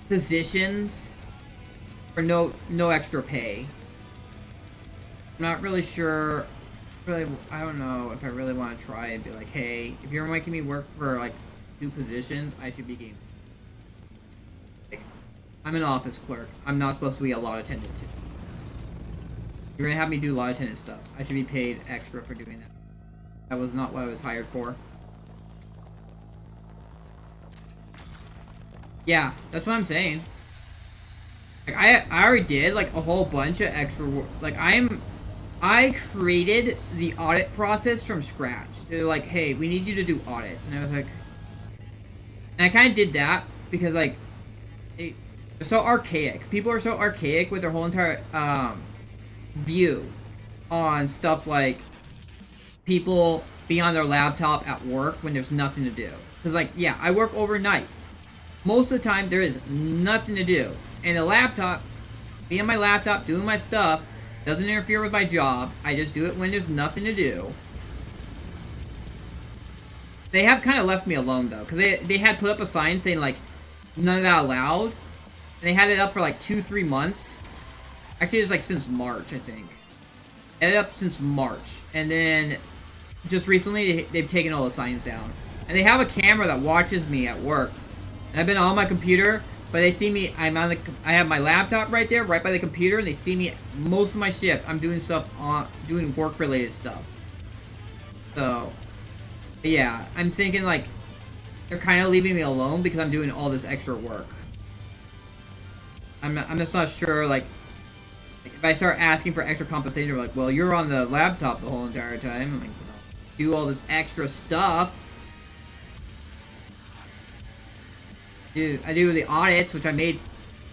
positions for no extra pay. I'm not really sure. Really, I don't know if I really want to try and be like, hey, if you're making me work for like 2 positions, I should be getting. Like, I'm an office clerk. I'm not supposed to be a lot attendant to. You're gonna have me do a lot of tennis stuff. I should be paid extra for doing that. That was not what I was hired for. Yeah, that's what I'm saying. Like I already did like a whole bunch of extra work. Like I created the audit process from scratch. They're like, hey, we need you to do audits, and I was like, and I kind of did that because like they're so archaic. People are so archaic with their whole entire view on stuff like people being on their laptop at work when there's nothing to do. Because like, yeah, I work overnights. Most of the time there is nothing to do. And a laptop, being on my laptop, doing my stuff, doesn't interfere with my job. I just do it when there's nothing to do. They have kind of left me alone though. Because they had put up a sign saying like, none of that allowed. And they had it up for like 2-3 months. Actually, it's like since March, I think. Ended up since March. And then, just recently, they've taken all the signs down. And they have a camera that watches me at work. And I've been on my computer, but they see me, I have my laptop right there, right by the computer, and they see me most of my shift. I'm doing stuff doing work-related stuff. So, yeah, I'm thinking like, they're kind of leaving me alone because I'm doing all this extra work. I'm just not sure, like, if I start asking for extra compensation, they're like, well, you're on the laptop the whole entire time. I'm like, do all this extra stuff. I do the audits, which I made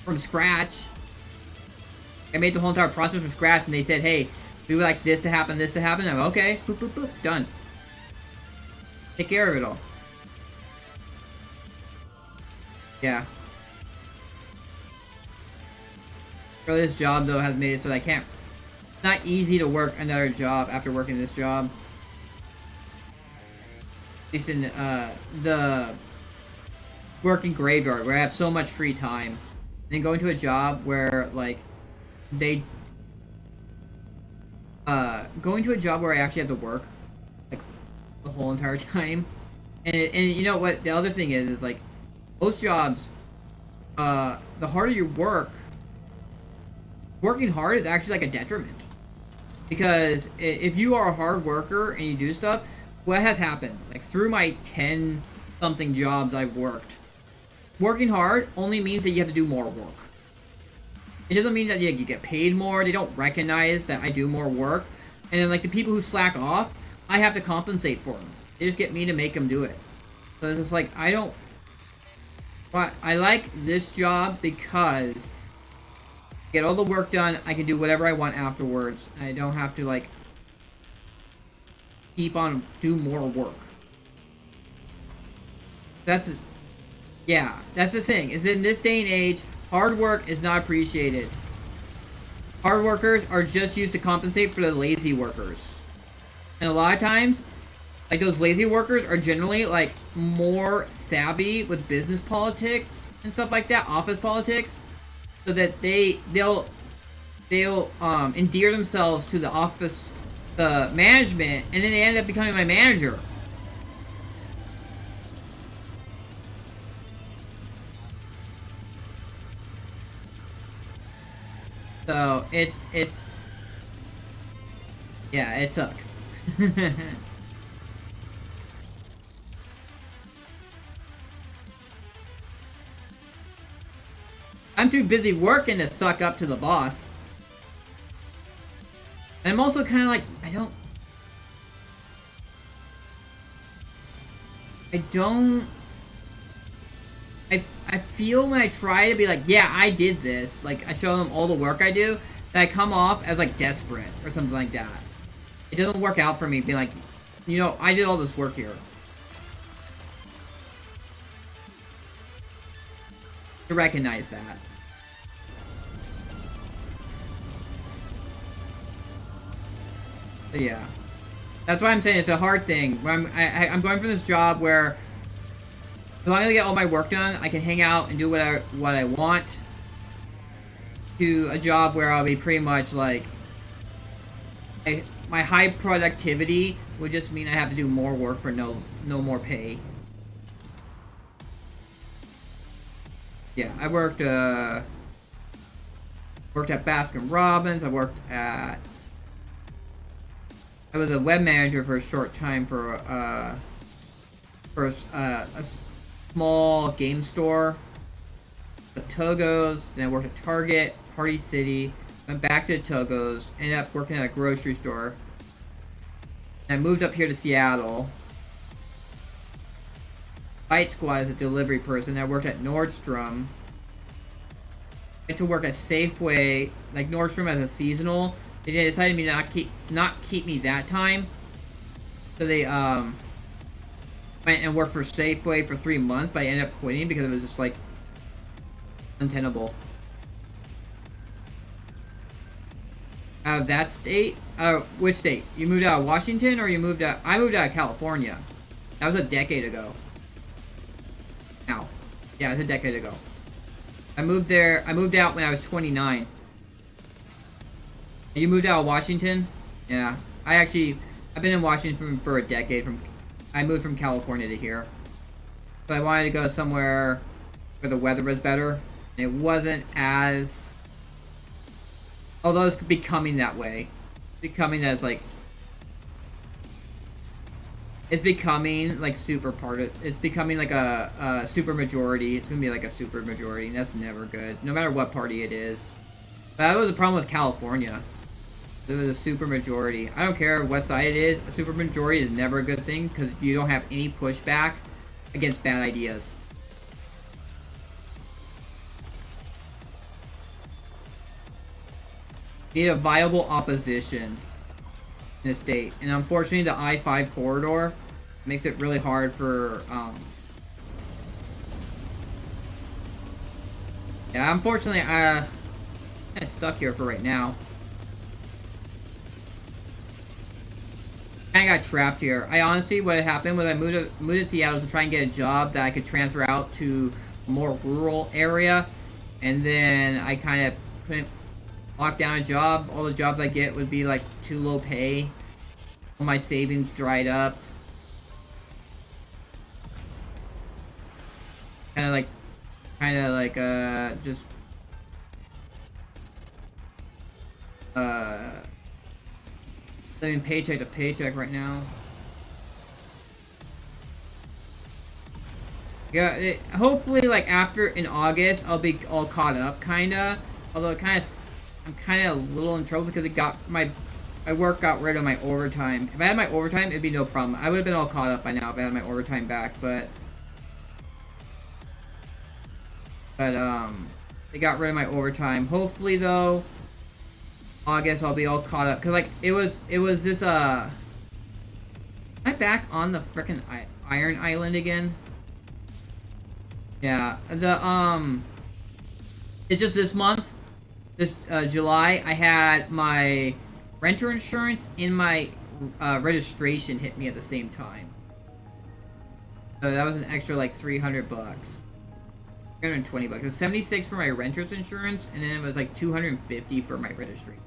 from scratch. I made the whole entire process from scratch, and they said, hey, we would like this to happen, this to happen. I'm like, okay, boop, boop, boop, done. Take care of it all. Yeah. Really, this job though has made it so that I can't. It's not easy to work another job after working this job. At least in the working graveyard where I have so much free time, and then going to a job where like going to a job where I actually have to work like the whole entire time, and you know what the other thing is like most jobs, the harder you work. Working hard is actually like a detriment. Because if you are a hard worker and you do stuff, what has happened? Like through my 10 something jobs I've worked, working hard only means that you have to do more work. It doesn't mean that you get paid more. They don't recognize that I do more work. And then like the people who slack off, I have to compensate for them. They just get me to make them do it. So it's just like, I don't... But I like this job because I get all the work done. I can do whatever I want afterwards. I don't have to like keep on do more work. That's the, yeah, that's the thing. Is in this day and age, hard work is not appreciated. Hard workers are just used to compensate for the lazy workers. And a lot of times, like those lazy workers are generally like more savvy with business politics and stuff like that, office politics, so that they'll endear themselves to the office, the management, and then they end up becoming my manager. So it's yeah, it sucks. I'm too busy working to suck up to the boss. And I'm also kind of like, I feel when I try to be like, yeah, I did this, like I show them all the work I do, that I come off as like desperate or something like that. It doesn't work out for me being like, you know, I did all this work here. To recognize that. But yeah. That's why I'm saying it's a hard thing. Where I'm going for this job where as long as I get all my work done, I can hang out and do what I want. To a job where I'll be pretty much like my high productivity would just mean I have to do more work for no more pay. Yeah, I worked at Baskin Robbins. I was a web manager for a short time for a small game store. The Togos. Then I worked at Target, Party City. Went back to the Togos. Ended up working at a grocery store. And I moved up here to Seattle. Fight Squad as a delivery person. I worked at Nordstrom. I had to work at Safeway, like Nordstrom as a seasonal. They decided to not keep me that time, so they went and worked for Safeway for 3 months. But I ended up quitting because it was just like untenable. Out of that state, which state? You moved out of Washington or you moved out? I moved out of California. That was a decade ago. Now, yeah, it's a decade ago. I moved there. I moved out when I was 29. You moved out of Washington? Yeah. I've been in Washington for a decade. I moved from California to here. But I wanted to go somewhere where the weather was better. And it wasn't as... Although it's becoming that way. Becoming as like... It's becoming like it's becoming like a super majority. It's gonna be like a super majority, and that's never good. No matter what party it is. But that was the problem with California. There was a super majority. I don't care what side it is. A super majority is never a good thing because you don't have any pushback against bad ideas. You need a viable opposition in the state, and unfortunately the I-5 corridor makes it really hard for yeah, unfortunately I'm kind of stuck here for right now. I got trapped here. I honestly, what happened was I moved to Seattle to try and get a job that I could transfer out to a more rural area, and then I kind of couldn't lock down a job. All the jobs I get would be like too low pay. All my savings dried up. Kind of like just living paycheck to paycheck right now. Yeah, hopefully, like after in August, I'll be all caught up, kinda. Although I'm kind of a little in trouble because it got my work got rid of my overtime. If I had my overtime, it'd be no problem. I would have been all caught up by now if I had my overtime back, but they got rid of my overtime. Hopefully, though, August I'll be all caught up because like it was this am I back on the frickin' Iron Island again? Yeah, it's just this month, this July, I had my renter insurance and my registration hit me at the same time. So that was an extra like $300. $320. It was 76 for my renter's insurance, and then it was like 250 for my registration.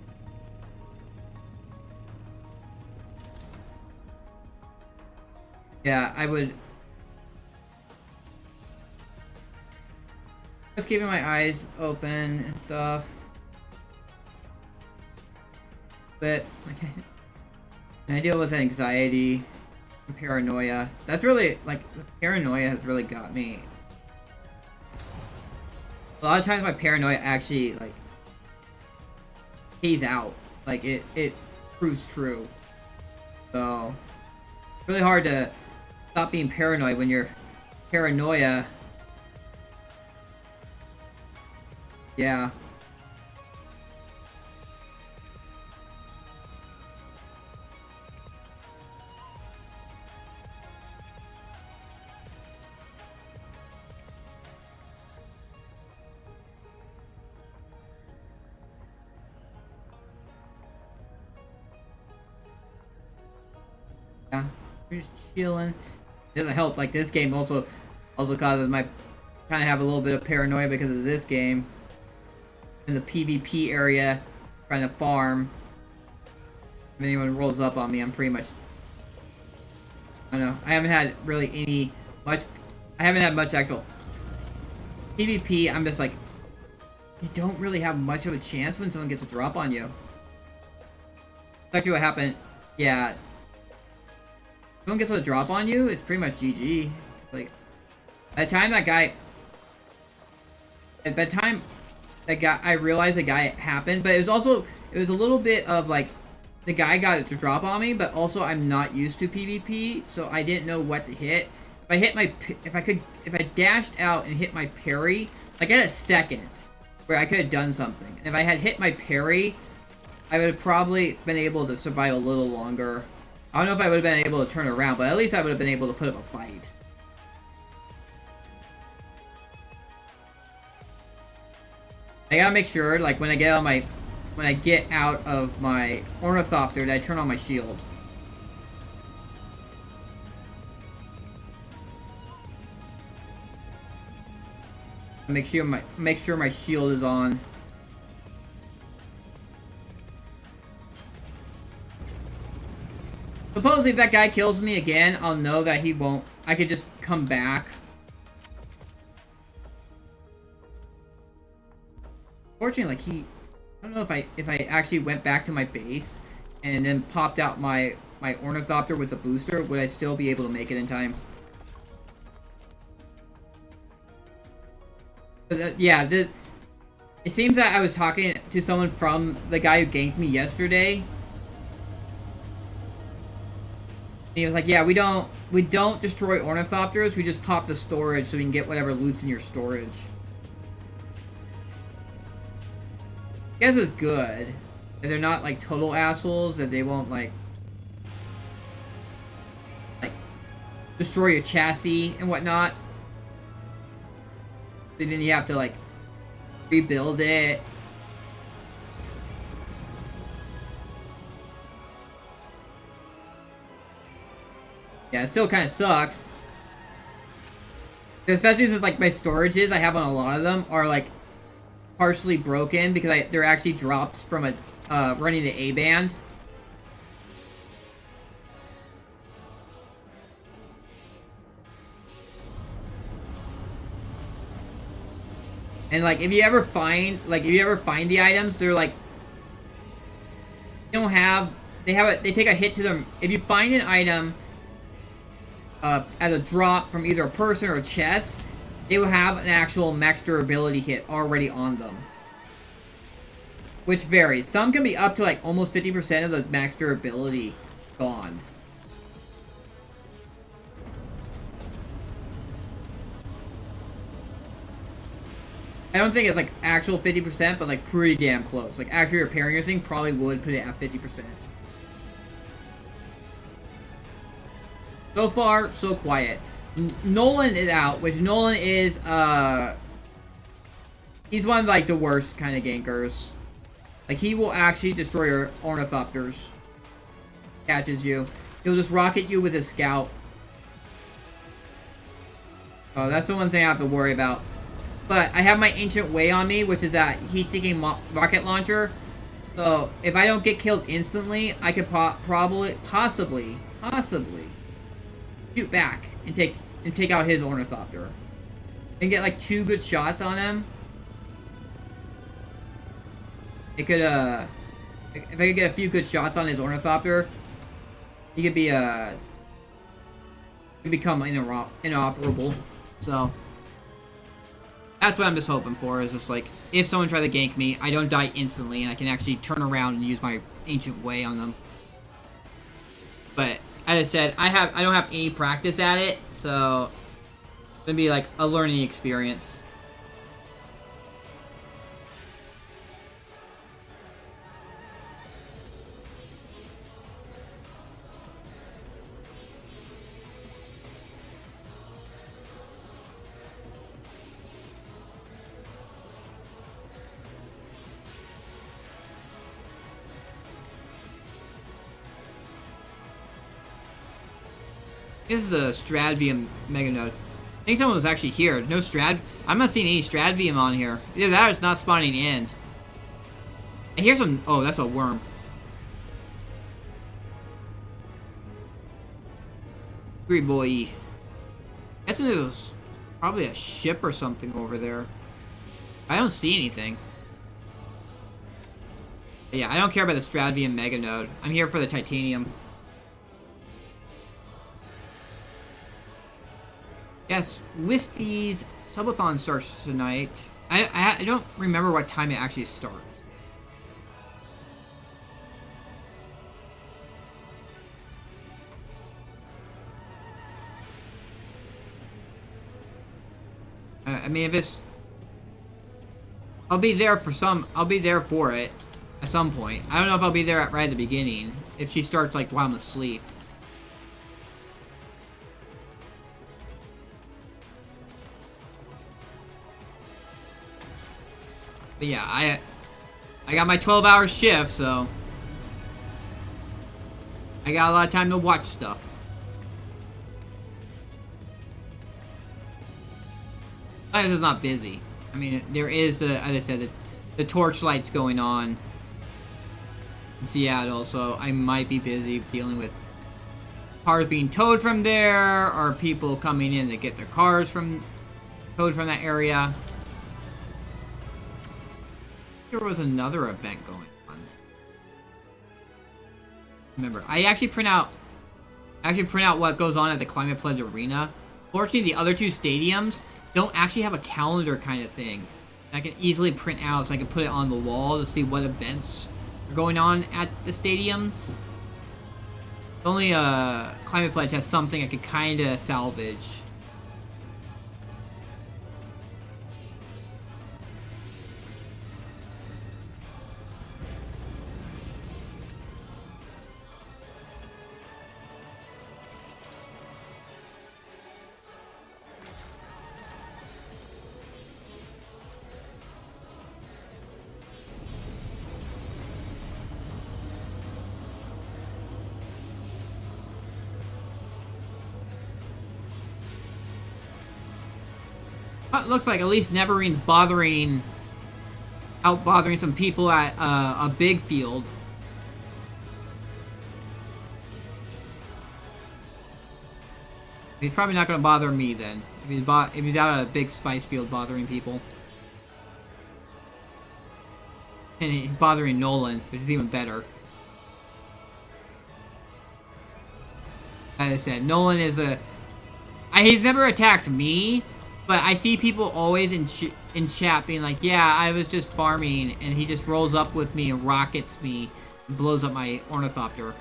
Yeah, I would. Just keeping my eyes open and stuff. But okay, I deal with anxiety and paranoia. That's really like paranoia has really got me. A lot of times my paranoia actually like pays out. Like it proves true. So it's really hard to stop being paranoid when your paranoia. Yeah. Yeah, we're just chilling. It doesn't help. Like this game also causes my kind of have a little bit of paranoia because of this game. In the PvP area, trying to farm. If anyone rolls up on me, I'm pretty much. I don't know. I haven't had really any much. I haven't had much actual PvP. I'm just like, you don't really have much of a chance when someone gets a drop on you. That's actually what happened. Yeah. Someone gets a drop on you, it's pretty much GG. Like, by the time that guy, I realized the guy happened, but it was a little bit of like, the guy got a drop on me, but also I'm not used to PvP, so I didn't know what to hit. If I dashed out and hit my parry, like I had a second where I could have done something. And if I had hit my parry, I would have probably been able to survive a little longer. I don't know if I would have been able to turn around, but at least I would have been able to put up a fight. I gotta make sure, like, when I get out of my ornithopter, that I turn on my shield. Make sure my shield is on. Supposedly, if that guy kills me again, I'll know that he won't. I could just come back. Fortunately, like I don't know if I actually went back to my base and then popped out my ornithopter with a booster, would I still be able to make it in time? But, yeah, it seems that I was talking to someone from the guy who ganked me yesterday. And he was like, "Yeah, we don't destroy ornithopters. We just pop the storage so we can get whatever loot's in your storage." I guess it's good that they're not like total assholes, that they won't like destroy your chassis and whatnot. And then you have to like rebuild it. Yeah, it still kind of sucks. Especially since like my storages I have on a lot of them are like partially broken because they're actually drops from a running the A band. And like if you ever find the items, they're like they don't have they take a hit to them. If you find an item as a drop from either a person or a chest, they will have an actual max durability hit already on them. Which varies. Some can be up to like almost 50% of the max durability gone. I don't think it's like actual 50%, but like pretty damn close. Like actually repairing your thing probably would put it at 50%. So far, so quiet. Nolan is out, which Nolan is, he's one of like the worst kind of gankers. Like he will actually destroy your ornithopters. Catches you. He'll just rocket you with his scout. Oh, that's the one thing I have to worry about. But I have my Ancient Way on me, which is that heat-seeking rocket launcher. So if I don't get killed instantly, I could possibly shoot back and take out his ornithopter and get like 2 good shots on him. It could if I could get a few good shots on his ornithopter, he could be become inoperable. So that's what I'm just hoping for, is just like, if someone tries to gank me, I don't die instantly, and I can actually turn around and use my Ancient Way on them. But, as I said, I don't have any practice at it, so it's gonna be like a learning experience. This is the Stradvium Mega Node. I think someone was actually here. No I'm not seeing any Stradvium on here. Either that or it's not spawning in. And here's some. Oh, that's a worm. Great boy. Guess there's probably a ship or something over there. I don't see anything. But yeah, I don't care about the Stradvium Mega Node. I'm here for the titanium. Yes, Wispy's subathon starts tonight. I don't remember what time it actually starts. I mean, if it's, I'll be there for it at some point. I don't know if I'll be there right at the beginning. If she starts like while I'm asleep. But yeah, I got my 12-hour shift, so I got a lot of time to watch stuff. This is not busy. I mean, there is, as I said, the torchlight's going on in Seattle, so I might be busy dealing with cars being towed from there, or people coming in to get their cars towed from that area. There was another event going on. Remember, I actually print out what goes on at the Climate Pledge Arena. Fortunately, the other 2 stadiums don't actually have a calendar kind of thing. I can easily print out so I can put it on the wall to see what events are going on at the stadiums. Only Climate Pledge has something I could kind of salvage. It looks like at least Neverine's bothering some people at a big field. He's probably not going to bother me then. If he's out at a big spice field bothering people. And he's bothering Nolan, which is even better. As I said, Nolan is he's never attacked me, but I see people always in chat being like, yeah, I was just farming, and he just rolls up with me and rockets me and blows up my ornithopter.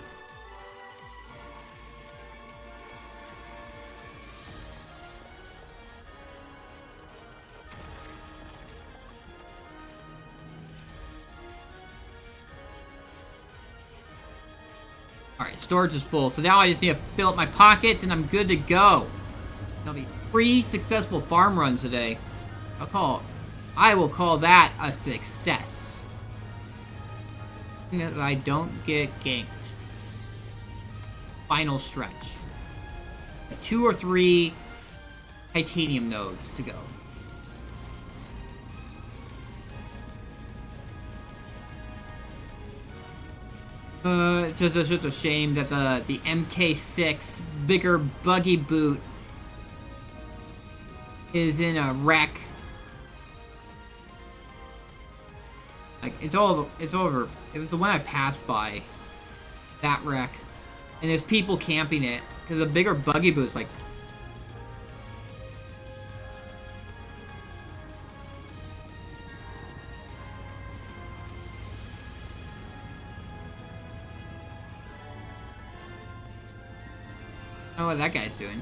Alright, storage is full, so now I just need to fill up my pockets and I'm good to go. That'll be 3 successful farm runs today. I will call that a success. That I don't get ganked. Final stretch. 2 or 3 titanium nodes to go. It's just a shame that the MK6 bigger buggy boot is in a wreck. Like, it's over. It was the one I passed by. That wreck. And there's people camping it. Because the bigger buggy boot's like... I don't know what that guy's doing.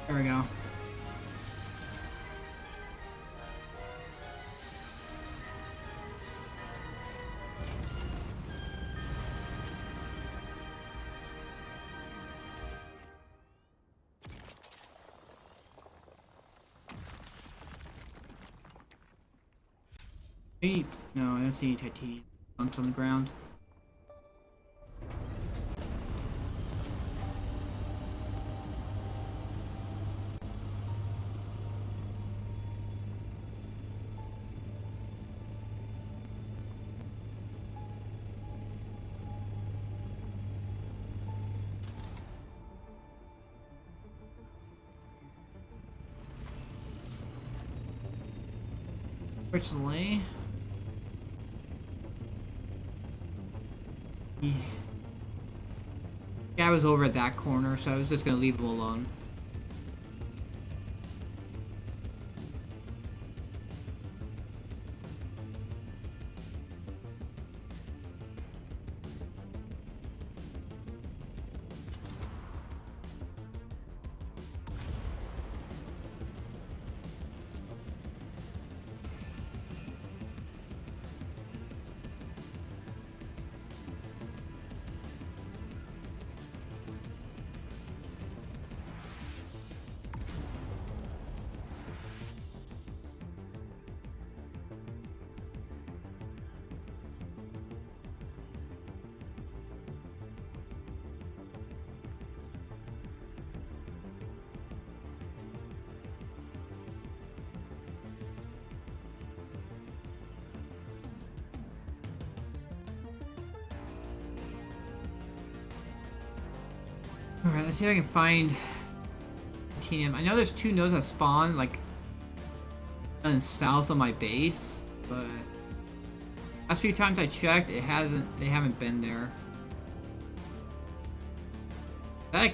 There we go. No, I don't see any titanium bunks on the ground. Unfortunately, yeah, I was over at that corner, so I was just gonna leave him alone. Alright, let's see if I can find titanium. I know there's 2 nodes that spawn, like, on south of my base, but last few times I checked, they haven't been there. That...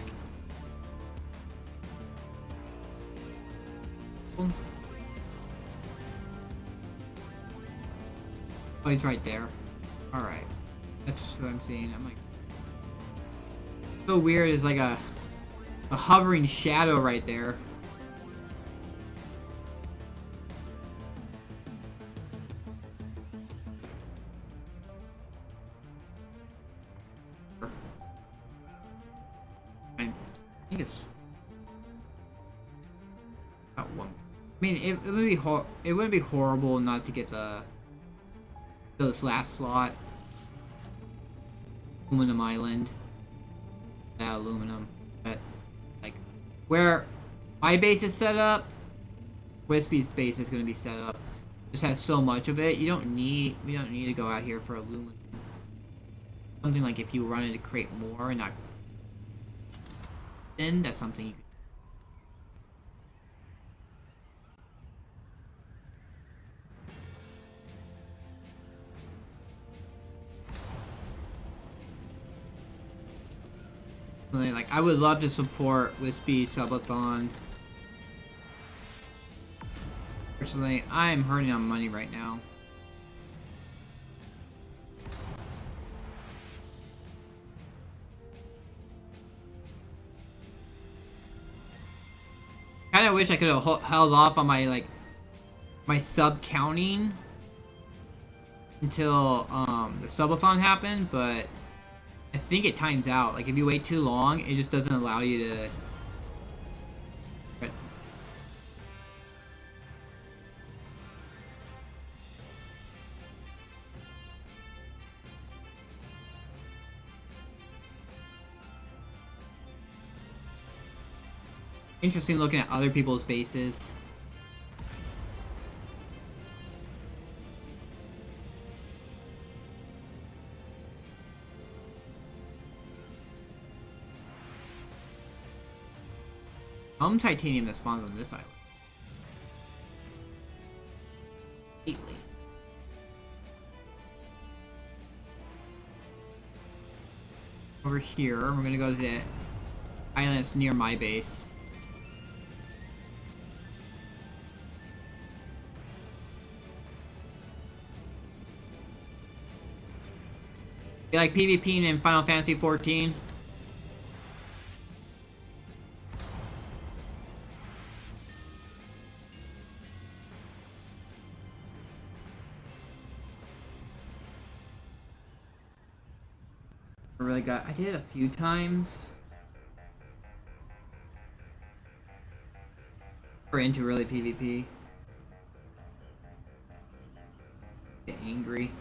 Oh, he's right there. Alright. That's what I'm seeing. I'm like... So weird, is like a hovering shadow right there. I think it's about 1. I mean, it wouldn't be horrible not to get this last slot. Aluminum Island. That aluminum, but like where my base is set up, Wispy's base is going to be set up. Just has so much of it. We don't need to go out here for aluminum. Something like if you run it to create more and not then that's something you could, like, I would love to support with Speed Subathon. Personally, I'm hurting on money right now. Kind of wish I could have held off on my sub counting until the subathon happened, but I think it times out. Like if you wait too long, it just doesn't allow you to. But interesting looking at other people's bases. Titanium that spawns on this island. Lately. Over here, we're gonna go to the island that's near my base. You like PvP in Final Fantasy 14? I did it a few times. We're into really PvP. Get angry.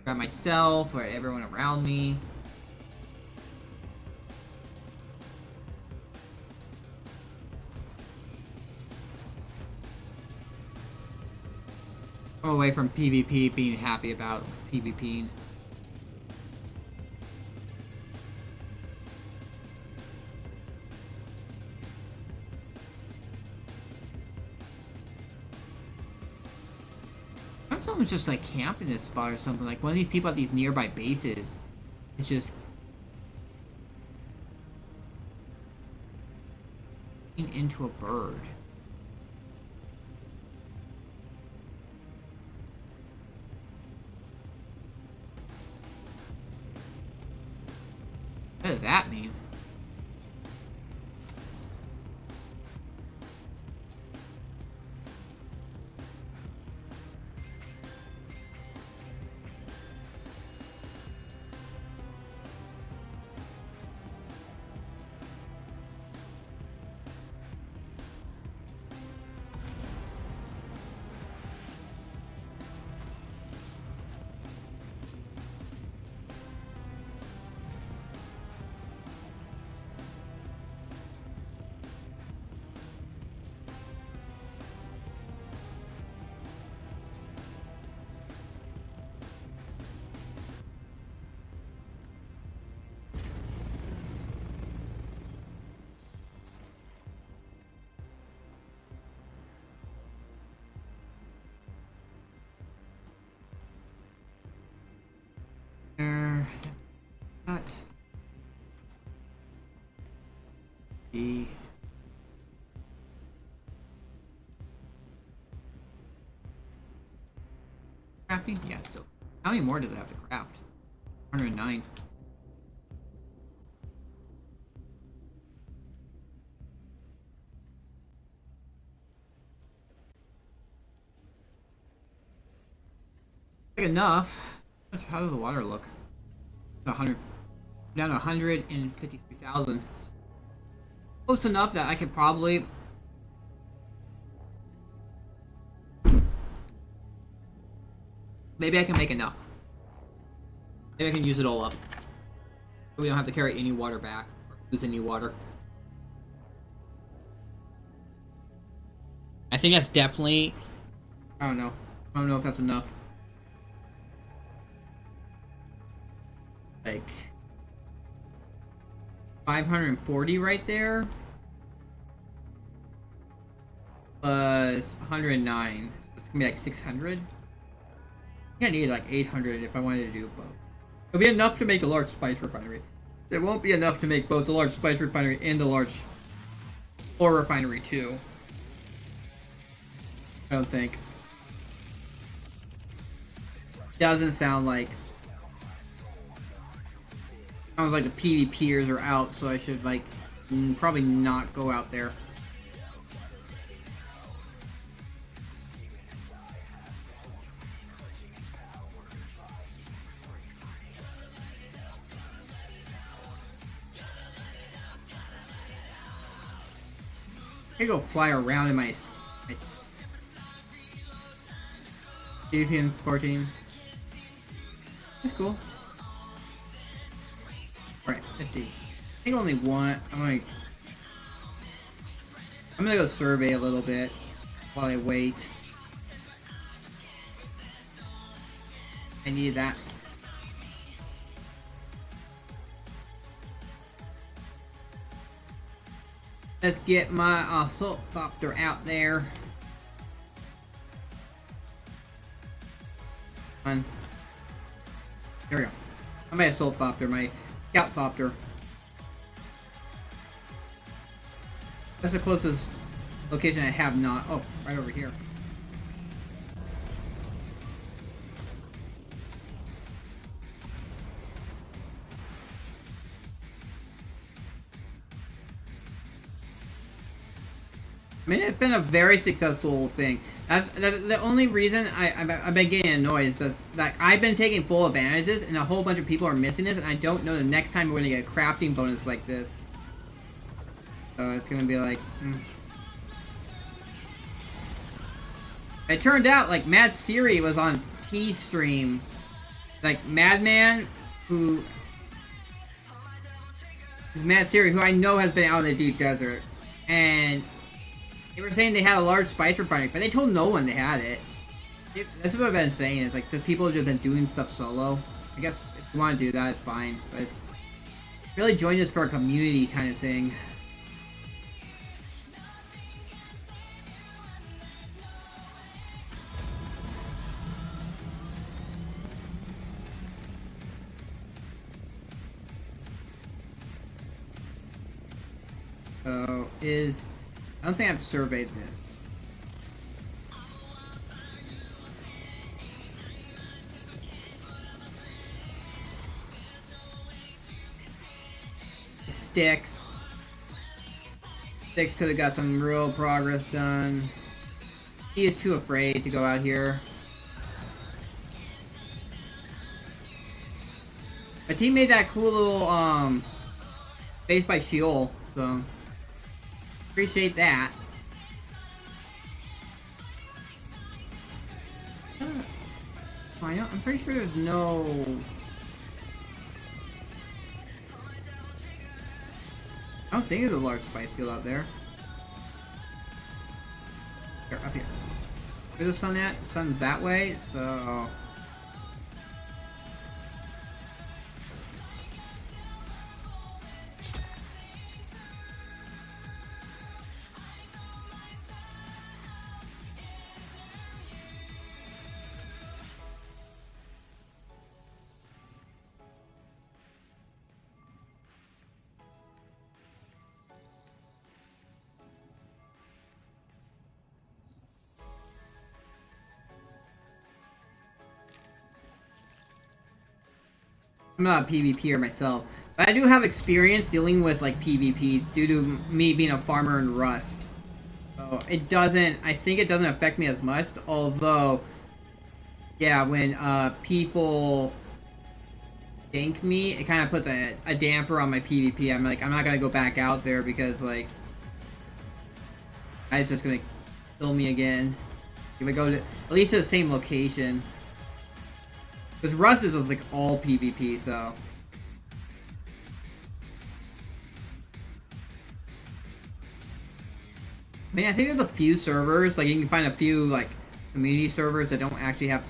At myself or at everyone around me. I'm away from PvP being happy about PvPing. Someone's just like camping this spot or something. Like one of these people at these nearby bases is just into a bird. What does that mean? Not the crafting? Yeah, so how many more does it have to craft? 109. Like enough. How does the water look? 100, down to 153,000. Close enough that I could probably. Maybe I can make enough. Maybe I can use it all up. So we don't have to carry any water back or lose any water. I think that's definitely. I don't know. I don't know if that's enough. Like 540 right there. Plus 109. So it's gonna be like 600. I think I need like 800 if I wanted to do both. It'll be enough to make the large spice refinery. It won't be enough to make both the large spice refinery and the large ore refinery too. I don't think. Doesn't sound like. Sounds like the PvPers are out, so I should like probably not go out there. I go fly around in my GPM-14. That's cool. Alright, let's see. I think only one. I'm gonna go survey a little bit while I wait. I need that. Let's get my assault copter out there. On. There we go. Not my assault copter, my scout copter. That's the closest location I have not. Oh, right over here. I mean, it's been a very successful thing. That's the only reason I've been getting annoyed is that like I've been taking full advantages, and a whole bunch of people are missing this, and I don't know the next time we're gonna get a crafting bonus like this. So it's gonna be like. It turned out like Mad Siri was on T stream, like Madman, who is Mad Siri, who I know has been out in the deep desert, and. They were saying they had a large spice refinery, but they told no one they had it. That's what I've been saying. It's like the people have just been doing stuff solo. I guess if you want to do that, it's fine. But it's really join us for a community kind of thing. So I don't think I've surveyed this. Sticks. Sticks could have got some real progress done. He is too afraid to go out here. My team made that cool little base by Sheol, so appreciate that. I'm pretty sure there's no. I don't think there's a large spice field out there. Here, up here. Where's the sun at? The sun's that way, so. I'm not a PvPer myself, but I do have experience dealing with like PvP due to me being a farmer in Rust. So I think it doesn't affect me as much, although, yeah, when people gank me, it kind of puts a damper on my PvP. I'm like, I'm not gonna go back out there because like, it's just gonna kill me again. If I go to, at least to the same location. Because Rust is like all PvP, so. I mean, I think there's a few servers, like you can find a few like community servers that don't actually have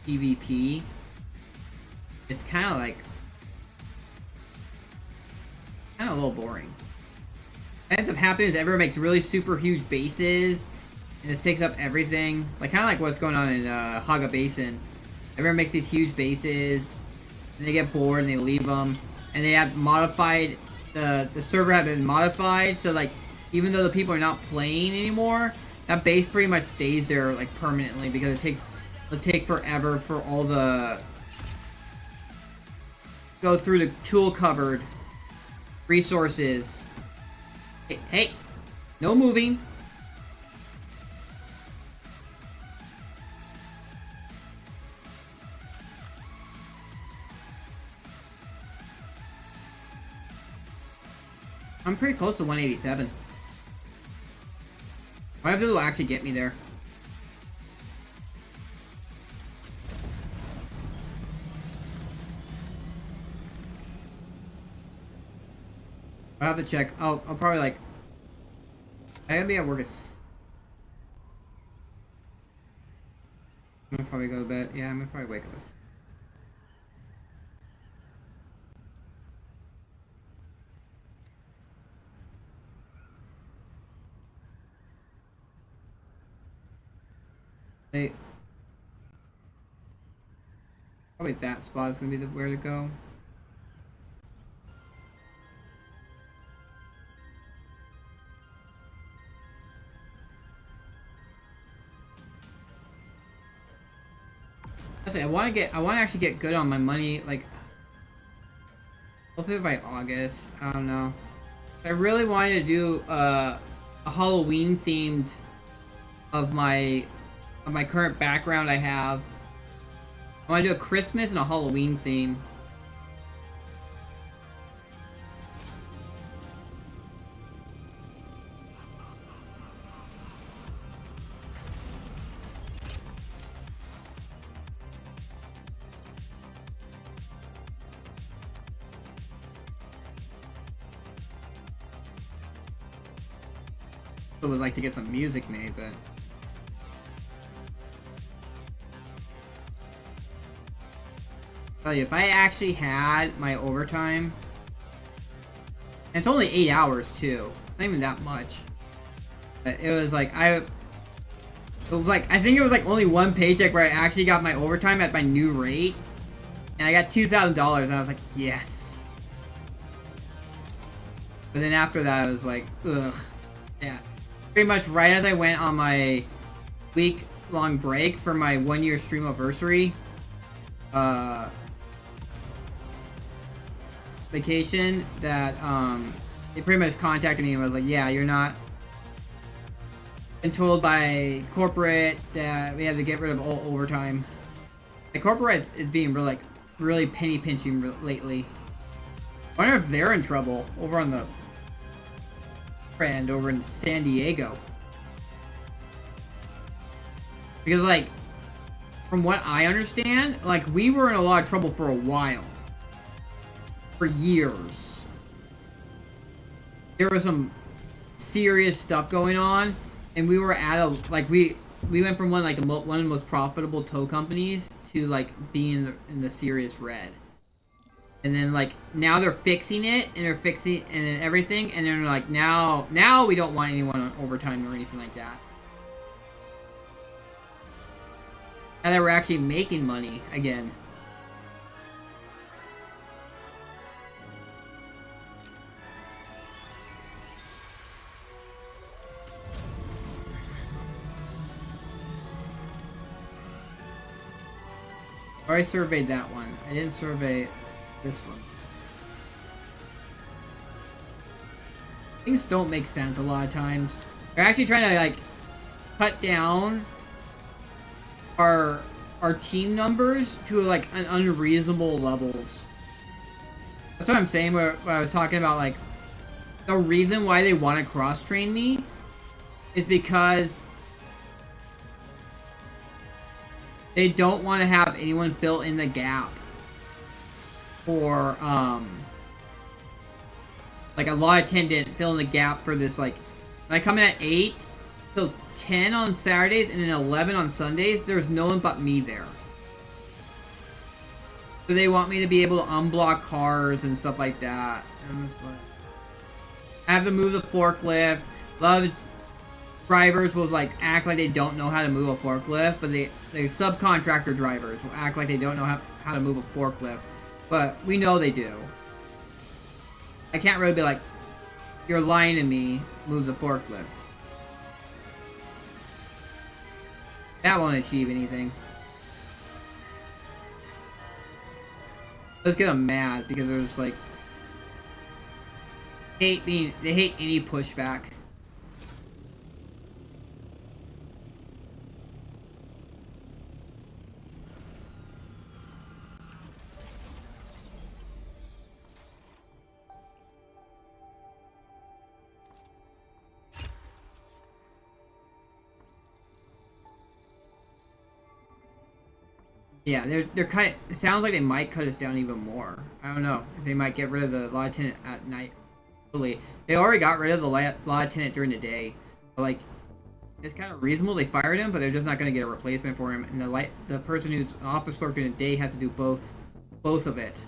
PvP. It's kind of little boring. What ends up happening is everyone makes really super huge bases, and this takes up everything. Like kind of like what's going on in Haga Basin. Everyone makes these huge bases, and they get bored and they leave them, and they have modified the server had been modified, so like even though the people are not playing anymore, that base pretty much stays there like permanently because it'll take forever for all the go through the tool cupboard resources. Hey, no moving. I'm pretty close to 187. What if this will actually get me there? I'll have to check. I'll probably like... I gotta be at work at... I'm gonna probably go to bed. Yeah, I'm gonna probably wake up at... Probably that spot is gonna be where to go. I want to actually get good on my money, like hopefully by August. I don't know. I really wanted to do a Halloween themed of my current background I have. I want to do a Christmas and a Halloween theme. I would like to get some music made, but tell you, if I actually had my overtime, and it's only 8 hours too, not even that much, but it was like I think it was like only one paycheck where I actually got my overtime at my new rate, and I got $2,000, and I was like, yes. But then after that, I was like, ugh, yeah. Pretty much right as I went on my week-long break for my 1-year stream anniversary vacation, that they pretty much contacted me and was like, yeah, you're not... Been told by corporate that we have to get rid of all overtime. The corporate is being really penny pinching lately. I wonder if they're in trouble over on the friend over in San Diego, because like from what I understand, like we were in a lot of trouble for a while, for years. There was some serious stuff going on, and we were at a like we went from one of the most profitable tow companies to like being in the serious red. And then like now they're fixing it, and they're fixing and everything, and they're like now we don't want anyone on overtime or anything like that. Now that we're actually making money again. I already surveyed that one. I didn't survey this one. Things don't make sense a lot of times. They're actually trying to like cut down our team numbers to like an unreasonable levels. That's what I'm saying when I was talking about like the reason why they want to cross train me is because they don't want to have anyone fill in the gap for like a law attendant fill in the gap for this. Like when I come in at 8 till 10 on Saturdays and then 11 on Sundays, there's no one but me there. So they want me to be able to unblock cars and stuff like that. And I'm just like, have to move the forklift. A lot of drivers will like act like they don't know how to move a forklift, but the subcontractor drivers will act like they don't know how to move a forklift, but we know they do. I can't really be like, you're lying to me, move the forklift. That won't achieve anything. Let's get them mad because they're just like they hate any pushback. Yeah, they're kind of. It sounds like they might cut us down even more. I don't know. They might get rid of the lieutenant at night. Really, they already got rid of the lieutenant during the day. But like, it's kind of reasonable they fired him, but they're just not going to get a replacement for him. And the person who's an office clerk during the day has to do both of it.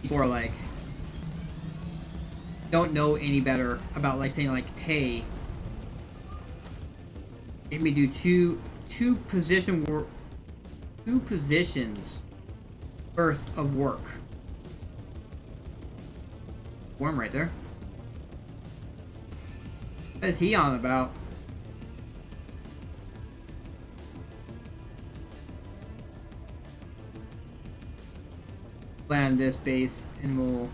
People are like, don't know any better about like saying like, hey. Let me do two positions worth of work. Worm right there. What is he on about? Land this base and we'll.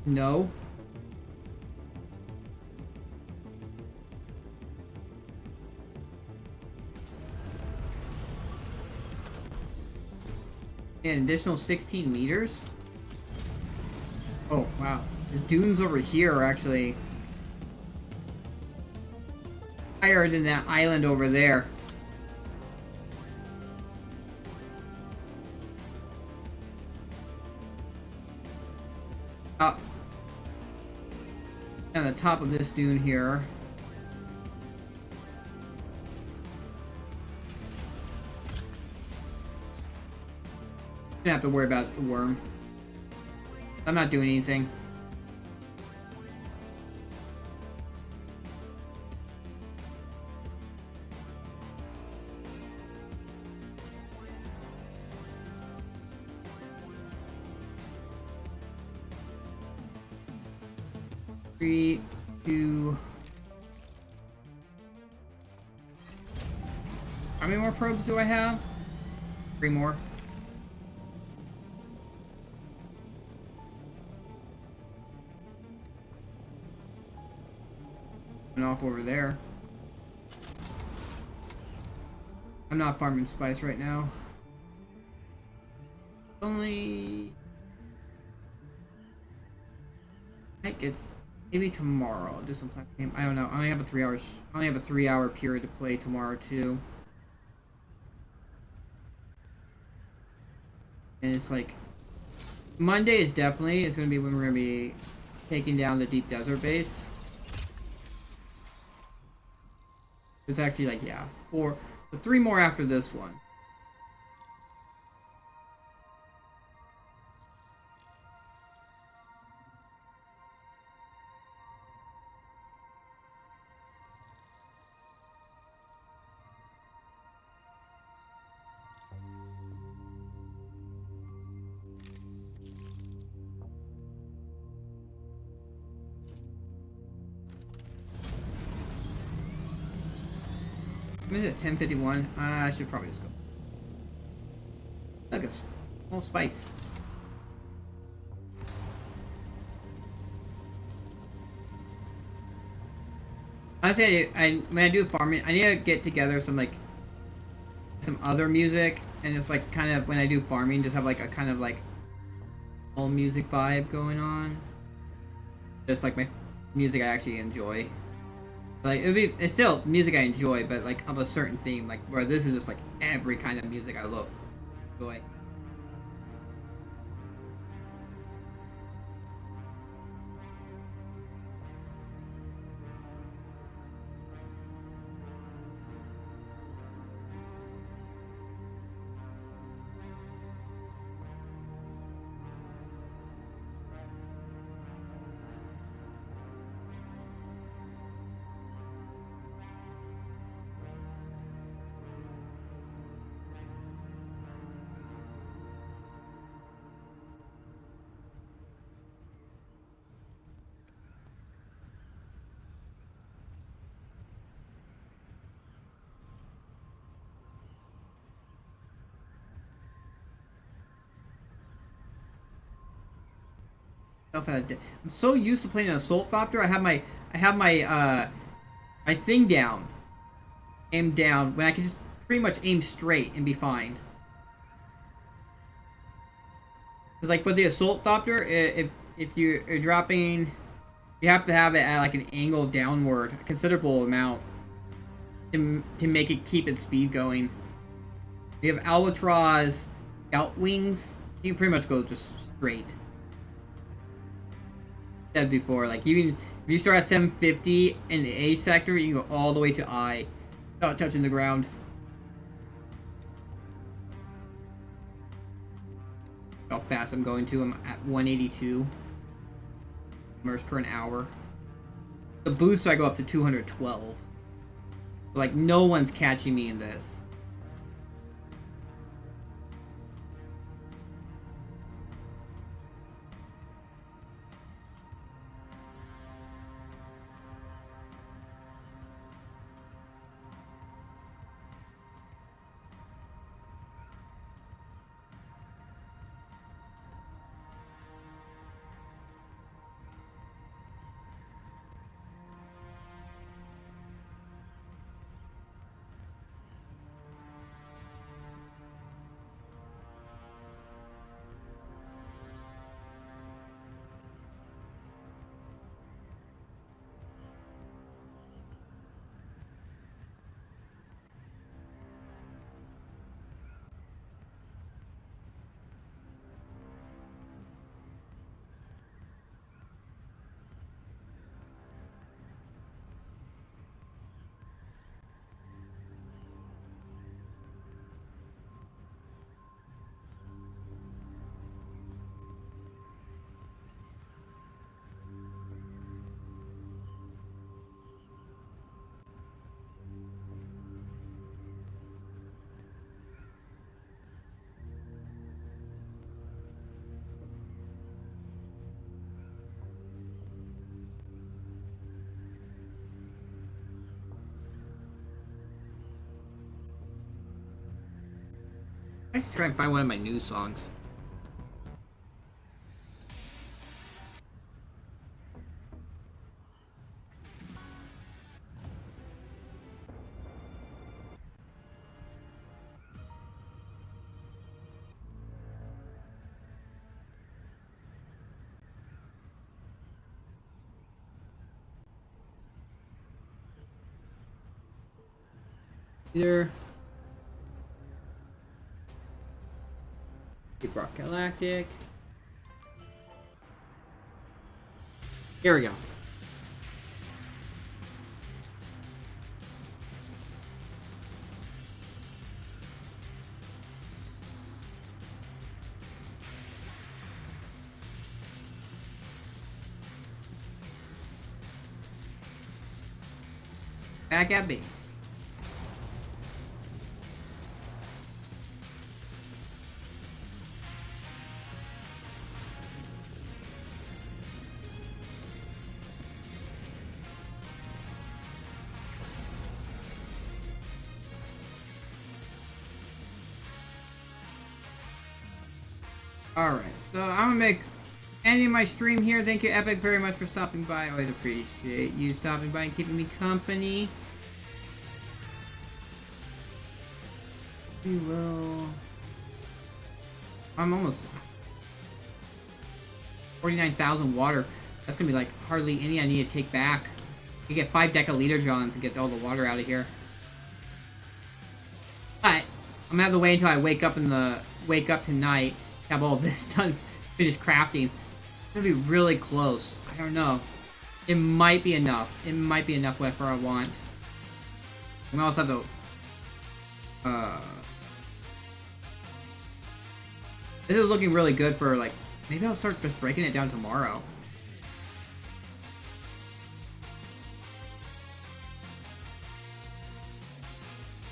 No. An additional 16 meters? Oh, wow. The dunes over here are actually higher than that island over there. Up. On the top of this dune here. Don't have to worry about the worm. I'm not doing anything. Three, two. How many more probes do I have? 3 more. Off over there. I'm not farming spice right now. Only I guess maybe tomorrow I'll do some plastic game. I don't know. I only have a 3 hours. I only have a 3-hour period to play tomorrow too. And it's like Monday is definitely it's gonna be when we're gonna be taking down the deep desert base. It's actually like, yeah, 3 more after this one. What is it, 10:51? I should probably just go. Look, it's small spice. Honestly, when I do farming, I need to get together some like some other music, and it's like kind of when I do farming, just have like a kind of like all music vibe going on. Just like my music I actually enjoy. Like it's still music I enjoy, but like of a certain theme, like where this is just like every kind of music I love, enjoy. I'm so used to playing an assault thopter. I have my thing down, aim down, when I can just pretty much aim straight and be fine. Cause like with the assault thopter, if you're dropping, you have to have it at like an angle downward, a considerable amount, to make it keep its speed going. You have Albatross scout wings. You can pretty much go just straight. Said before, like you can, if you start at 750 in the A sector, you can go all the way to I without touching the ground. How fast I'm going to. I'm at 182 meters per an hour. The boost I go up to 212. Like no one's catching me in this. I should try and find one of my new songs. Either Deep Rock Galactic. Here we go. Back at base. Alright, so I'm gonna make ending my stream here. Thank you, Epic, very much for stopping by. I always appreciate you stopping by and keeping me company. We will... I'm almost... 49,000 water. That's gonna be like hardly any I need to take back. You get 5 decaliter Johns to get all the water out of here. But I'm gonna have to wait until I wake up tonight. Have all this done, finish crafting. It's gonna be really close. I don't know. It might be enough. It might be enough whatever I want. I'm gonna also have to. This is looking really good for like. Maybe I'll start just breaking it down tomorrow.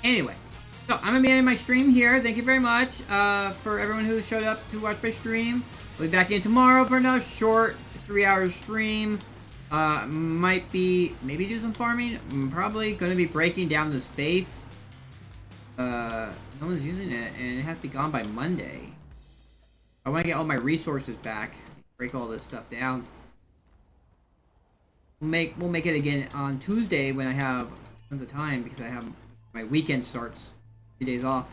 Anyway. So, I'm going to be ending my stream here. Thank you very much for everyone who showed up to watch my stream. We'll be back in tomorrow for another short 3-hour stream. Maybe do some farming. I'm probably going to be breaking down the space. No one's using it, and it has to be gone by Monday. I want to get all my resources back. break all this stuff down. We'll make it again on Tuesday when I have tons of time because I have my weekend starts 3 days off.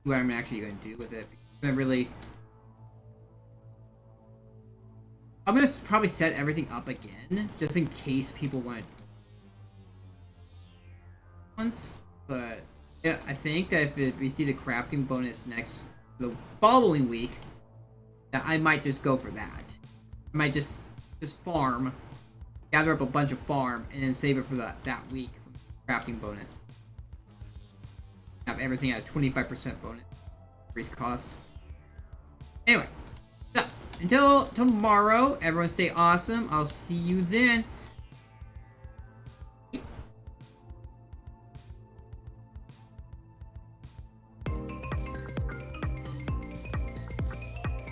See what I'm actually going to do with it. I'm gonna probably set everything up again just in case people want to once. But yeah, I think that if we see the crafting bonus the following week, that I might just go for that. I might just farm, gather up a bunch of farm, and then save it for that week crafting bonus. Have everything at a 25% bonus, increase cost. Anyway, so until tomorrow, everyone stay awesome. I'll see you then.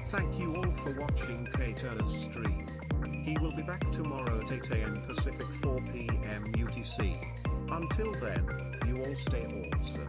Thank you all for watching K-Turner's stream. He will be back tomorrow at 8 AM Pacific, 4 PM UTC. Until then, you all stay awesome.